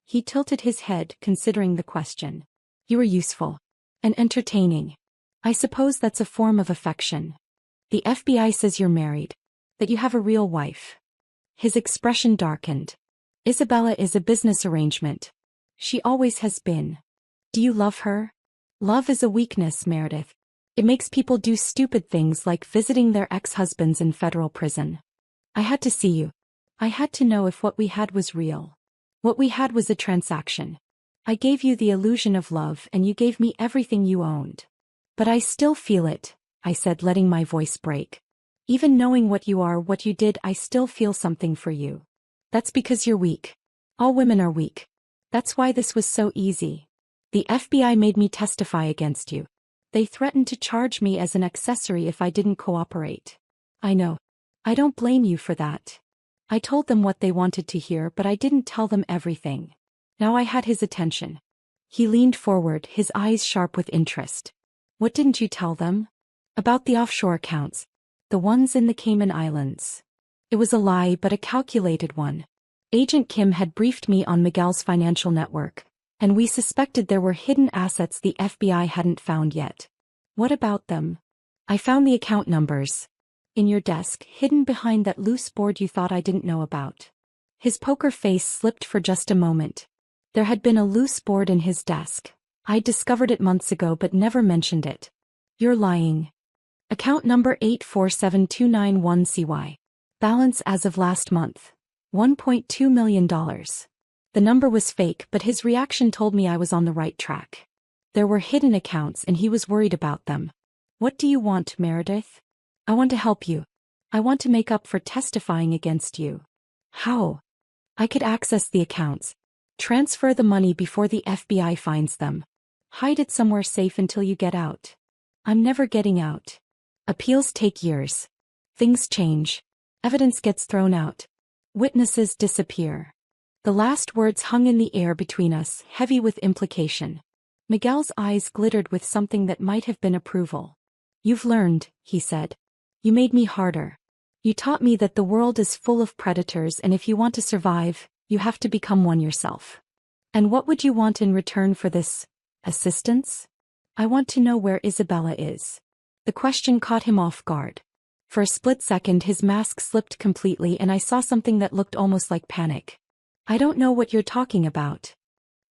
He tilted his head, considering the question. You were useful. And entertaining. I suppose that's a form of affection. The FBI says you're married. That you have a real wife. His expression darkened. Isabella is a business arrangement. She always has been. Do you love her? Love is a weakness, Meredith. It makes people do stupid things like visiting their ex-husbands in federal prison. I had to see you. I had to know if what we had was real. What we had was a transaction. I gave you the illusion of love and you gave me everything you owned. But I still feel it, I said, letting my voice break. Even knowing what you are, what you did, I still feel something for you. That's because you're weak. All women are weak. That's why this was so easy. The FBI made me testify against you. They threatened to charge me as an accessory if I didn't cooperate. I know. I don't blame you for that. I told them what they wanted to hear, but I didn't tell them everything. Now I had his attention. He leaned forward, his eyes sharp with interest. What didn't you tell them? About the offshore accounts. The ones in the Cayman Islands. It was a lie, but a calculated one. Agent Kim had briefed me on Miguel's financial network, and we suspected there were hidden assets the FBI hadn't found yet. What about them? I found the account numbers. In your desk, hidden behind that loose board you thought I didn't know about. His poker face slipped for just a moment. There had been a loose board in his desk. I discovered it months ago but never mentioned it. You're lying. Account number 8472991CY. Balance as of last month. $1.2 million. The number was fake, but his reaction told me I was on the right track. There were hidden accounts and he was worried about them. What do you want, Meredith? I want to help you. I want to make up for testifying against you. How? I could access the accounts. Transfer the money before the FBI finds them. Hide it somewhere safe until you get out. I'm never getting out. Appeals take years. Things change. Evidence gets thrown out. Witnesses disappear. The last words hung in the air between us, heavy with implication. Miguel's eyes glittered with something that might have been approval. You've learned, he said. You made me harder. You taught me that the world is full of predators and if you want to survive, you have to become one yourself. And what would you want in return for this? Assistance? I want to know where Isabella is. The question caught him off guard. For a split second his mask slipped completely and I saw something that looked almost like panic. I don't know what you're talking about.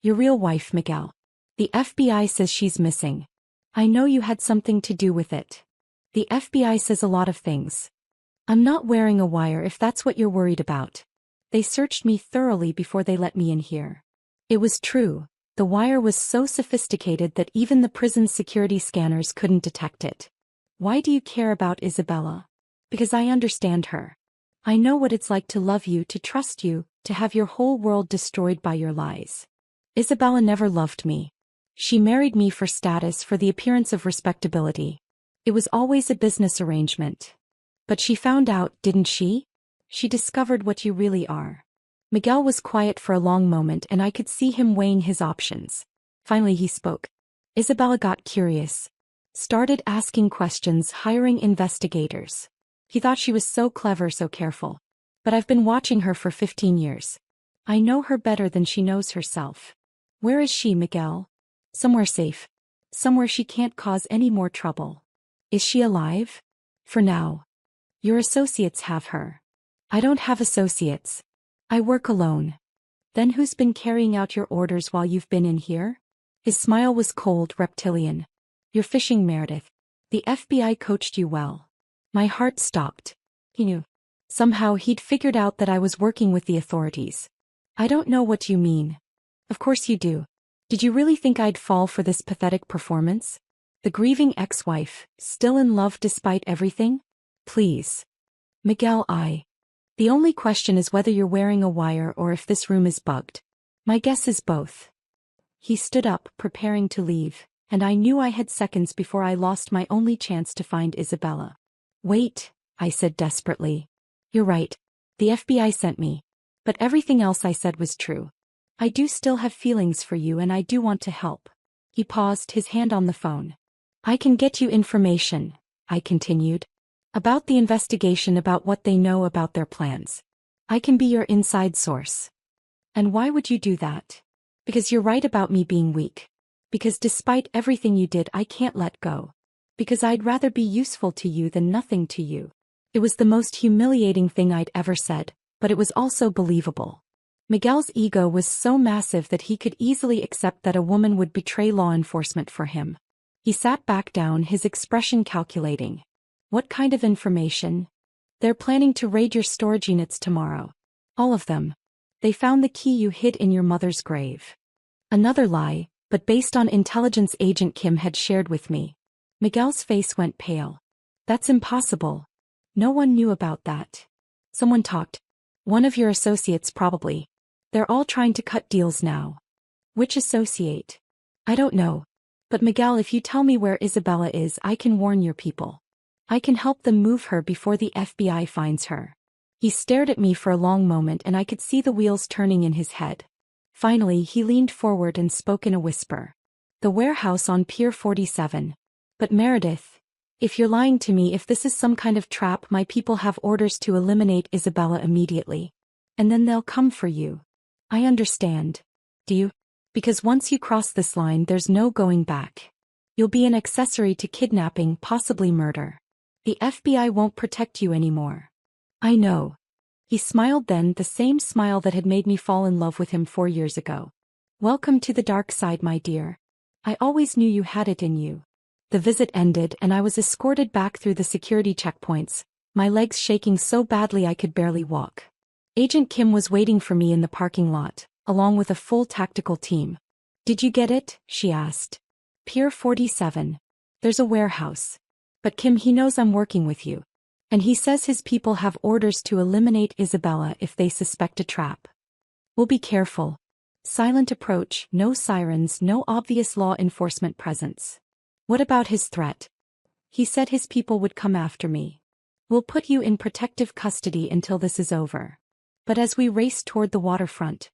Your real wife, Miguel. The FBI says she's missing. I know you had something to do with it. The FBI says a lot of things. I'm not wearing a wire if that's what you're worried about. They searched me thoroughly before they let me in here. It was true. The wire was so sophisticated that even the prison's security scanners couldn't detect it. Why do you care about Isabella? Because I understand her. I know what it's like to love you, to trust you, to have your whole world destroyed by your lies. Isabella never loved me. She married me for status, for the appearance of respectability. It was always a business arrangement. But she found out, didn't she? She discovered what you really are. Miguel was quiet for a long moment and I could see him weighing his options. Finally he spoke. Isabella got curious. Started asking questions, hiring investigators. He thought she was so clever, so careful. But I've been watching her for 15 years. I know her better than she knows herself. Where is she, Miguel? Somewhere safe. Somewhere she can't cause any more trouble. Is she alive? For now. Your associates have her. I don't have associates. I work alone. Then who's been carrying out your orders while you've been in here? His smile was cold, reptilian. You're fishing, Meredith. The FBI coached you well. My heart stopped. He knew. Somehow he'd figured out that I was working with the authorities. I don't know what you mean. Of course you do. Did you really think I'd fall for this pathetic performance? The grieving ex-wife, still in love despite everything? Please. Miguel, The only question is whether you're wearing a wire or if this room is bugged. My guess is both. He stood up, preparing to leave, and I knew I had seconds before I lost my only chance to find Isabella. Wait, I said desperately. You're right. The FBI sent me. But everything else I said was true. I do still have feelings for you and I do want to help. He paused, his hand on the phone. I can get you information, I continued. About the investigation, about what they know, about their plans. I can be your inside source. And why would you do that? Because you're right about me being weak. Because despite everything you did, I can't let go. Because I'd rather be useful to you than nothing to you. It was the most humiliating thing I'd ever said, but it was also believable. Miguel's ego was so massive that he could easily accept that a woman would betray law enforcement for him. He sat back down, his expression calculating. What kind of information? They're planning to raid your storage units tomorrow. All of them. They found the key you hid in your mother's grave. Another lie, but based on intelligence agent Kim had shared with me. Miguel's face went pale. That's impossible. No one knew about that. Someone talked. One of your associates probably. They're all trying to cut deals now. Which associate? I don't know. But Miguel, if you tell me where Isabella is, I can warn your people. I can help them move her before the FBI finds her. He stared at me for a long moment and I could see the wheels turning in his head. Finally, he leaned forward and spoke in a whisper. The warehouse on Pier 47. But Meredith, if you're lying to me, if this is some kind of trap, my people have orders to eliminate Isabella immediately. And then they'll come for you. I understand. Do you? Because once you cross this line, there's no going back. You'll be an accessory to kidnapping, possibly murder. The FBI won't protect you anymore. I know. He smiled then, the same smile that had made me fall in love with him 4 years ago. Welcome to the dark side, my dear. I always knew you had it in you. The visit ended and I was escorted back through the security checkpoints, my legs shaking so badly I could barely walk. Agent Kim was waiting for me in the parking lot, along with a full tactical team. Did you get it? She asked. Pier 47. There's a warehouse. But Kim, he knows I'm working with you. And he says his people have orders to eliminate Isabella if they suspect a trap. We'll be careful. Silent approach, no sirens, no obvious law enforcement presence. What about his threat? He said his people would come after me. We'll put you in protective custody until this is over. But as we raced toward the waterfront,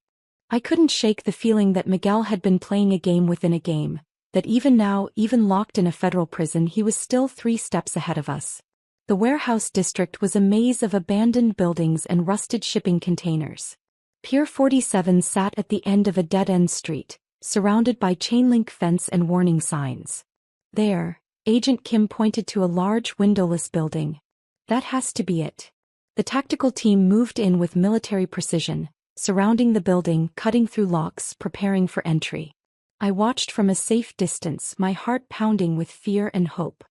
I couldn't shake the feeling that Miguel had been playing a game within a game, that even now, even locked in a federal prison, he was still 3 steps ahead of us. The warehouse district was a maze of abandoned buildings and rusted shipping containers. Pier 47 sat at the end of a dead-end street, surrounded by chain-link fence and warning signs. There, Agent Kim pointed to a large windowless building. That has to be it. The tactical team moved in with military precision, surrounding the building, cutting through locks, preparing for entry. I watched from a safe distance, my heart pounding with fear and hope.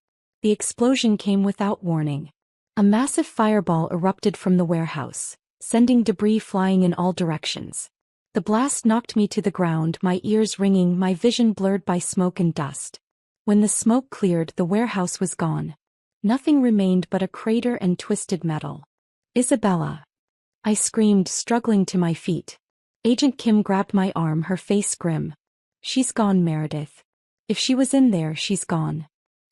The explosion came without warning. A massive fireball erupted from the warehouse, sending debris flying in all directions. The blast knocked me to the ground, my ears ringing, my vision blurred by smoke and dust. When the smoke cleared, the warehouse was gone. Nothing remained but a crater and twisted metal. Isabella! I screamed, struggling to my feet. Agent Kim grabbed my arm, her face grim. She's gone, Meredith. If she was in there, she's gone.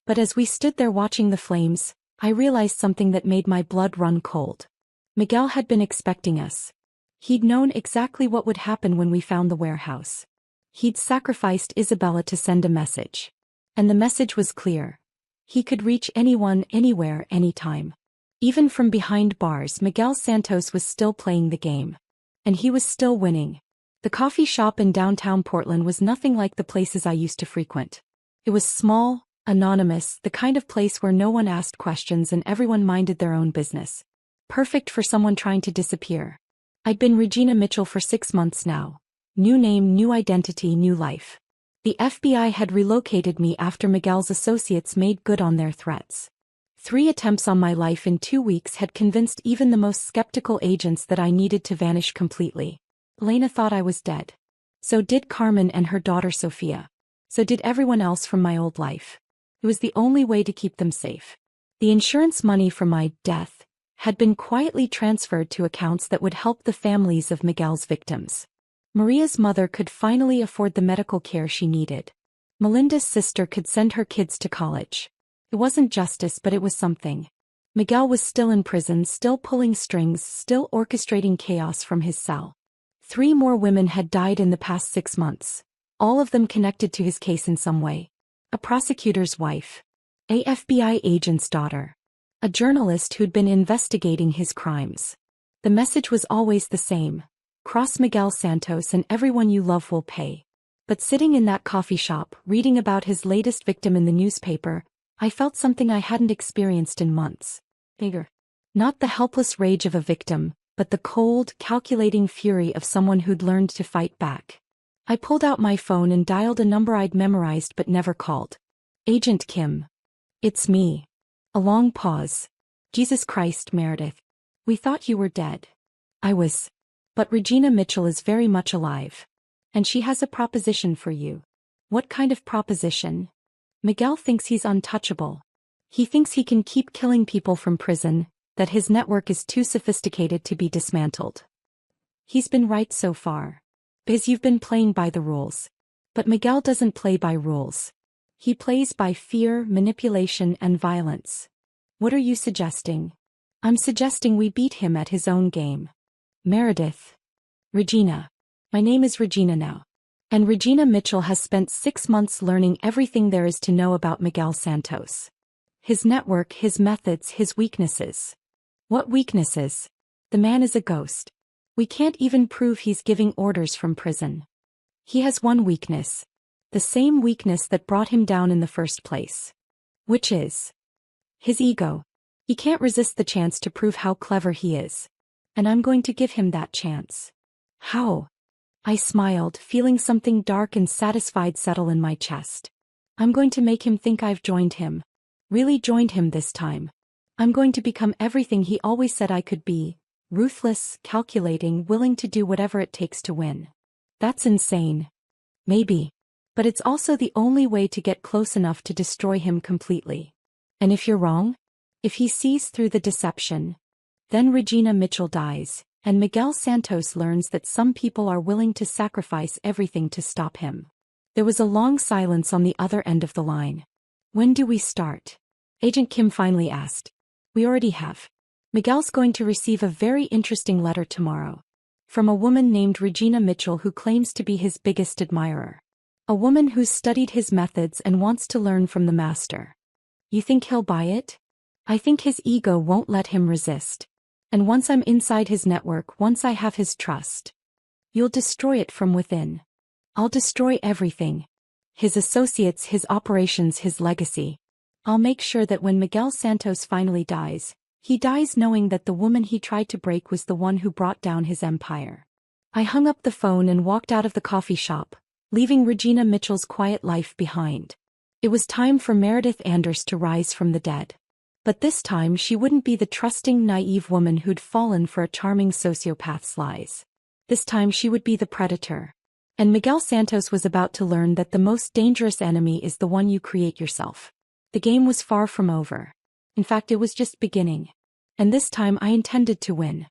But as we stood there watching the flames, I realized something that made my blood run cold. Miguel had been expecting us. He'd known exactly what would happen when we found the warehouse. He'd sacrificed Isabella to send a message. And the message was clear. He could reach anyone, anywhere, anytime. Even from behind bars, Miguel Santos was still playing the game. And he was still winning. The coffee shop in downtown Portland was nothing like the places I used to frequent. It was small, anonymous, the kind of place where no one asked questions and everyone minded their own business. Perfect for someone trying to disappear. I'd been Regina Mitchell for 6 months now. New name, new identity, new life. The FBI had relocated me after Miguel's associates made good on their threats. 3 attempts on my life in 2 weeks had convinced even the most skeptical agents that I needed to vanish completely. Elena thought I was dead. So did Carmen and her daughter Sophia. So did everyone else from my old life. It was the only way to keep them safe. The insurance money from my death had been quietly transferred to accounts that would help the families of Miguel's victims. Maria's mother could finally afford the medical care she needed. Melinda's sister could send her kids to college. It wasn't justice, but it was something. Miguel was still in prison, still pulling strings, still orchestrating chaos from his cell. 3 more women had died in the past 6 months, all of them connected to his case in some way. a prosecutor's wife, a FBI agent's daughter, a journalist who'd been investigating his crimes. The message was always the same: cross Miguel Santos and everyone you love will pay. But sitting in that coffee shop, reading about his latest victim in the newspaper, I felt something I hadn't experienced in months. Bigger. Not the helpless rage of a victim, but the cold, calculating fury of someone who'd learned to fight back. I pulled out my phone and dialed a number I'd memorized but never called. Agent Kim. It's me. A long pause. Jesus Christ, Meredith. We thought you were dead. I was. But Regina Mitchell is very much alive. And she has a proposition for you. What kind of proposition? Miguel thinks he's untouchable. He thinks he can keep killing people from prison, that his network is too sophisticated to be dismantled. He's been right so far. Because you've been playing by the rules. But Miguel doesn't play by rules. He plays by fear, manipulation, and violence. What are you suggesting? I'm suggesting we beat him at his own game. Meredith. Regina. My name is Regina now. And Regina Mitchell has spent 6 months learning everything there is to know about Miguel Santos. His network, his methods, his weaknesses. What weaknesses? The man is a ghost. We can't even prove he's giving orders from prison. He has one weakness. The same weakness that brought him down in the first place. Which is his ego. He can't resist the chance to prove how clever he is. And I'm going to give him that chance. How? I smiled, feeling something dark and satisfied settle in my chest. I'm going to make him think I've joined him. Really joined him this time. I'm going to become everything he always said I could be. Ruthless, calculating, willing to do whatever it takes to win. That's insane. Maybe. But it's also the only way to get close enough to destroy him completely. And if you're wrong? If he sees through the deception? Then Regina Mitchell dies, and Miguel Santos learns that some people are willing to sacrifice everything to stop him. There was a long silence on the other end of the line. When do we start? Agent Kim finally asked. We already have. Miguel's going to receive a very interesting letter tomorrow. From a woman named Regina Mitchell who claims to be his biggest admirer. A woman who's studied his methods and wants to learn from the master. You think he'll buy it? I think his ego won't let him resist. And once I'm inside his network, once I have his trust, you'll destroy it from within. I'll destroy everything. His associates, his operations, his legacy. I'll make sure that when Miguel Santos finally dies, he dies knowing that the woman he tried to break was the one who brought down his empire. I hung up the phone and walked out of the coffee shop, leaving Regina Mitchell's quiet life behind. It was time for Meredith Anders to rise from the dead. But this time she wouldn't be the trusting, naive woman who'd fallen for a charming sociopath's lies. This time she would be the predator. And Miguel Santos was about to learn that the most dangerous enemy is the one you create yourself. The game was far from over. In fact, it was just beginning. And this time I intended to win.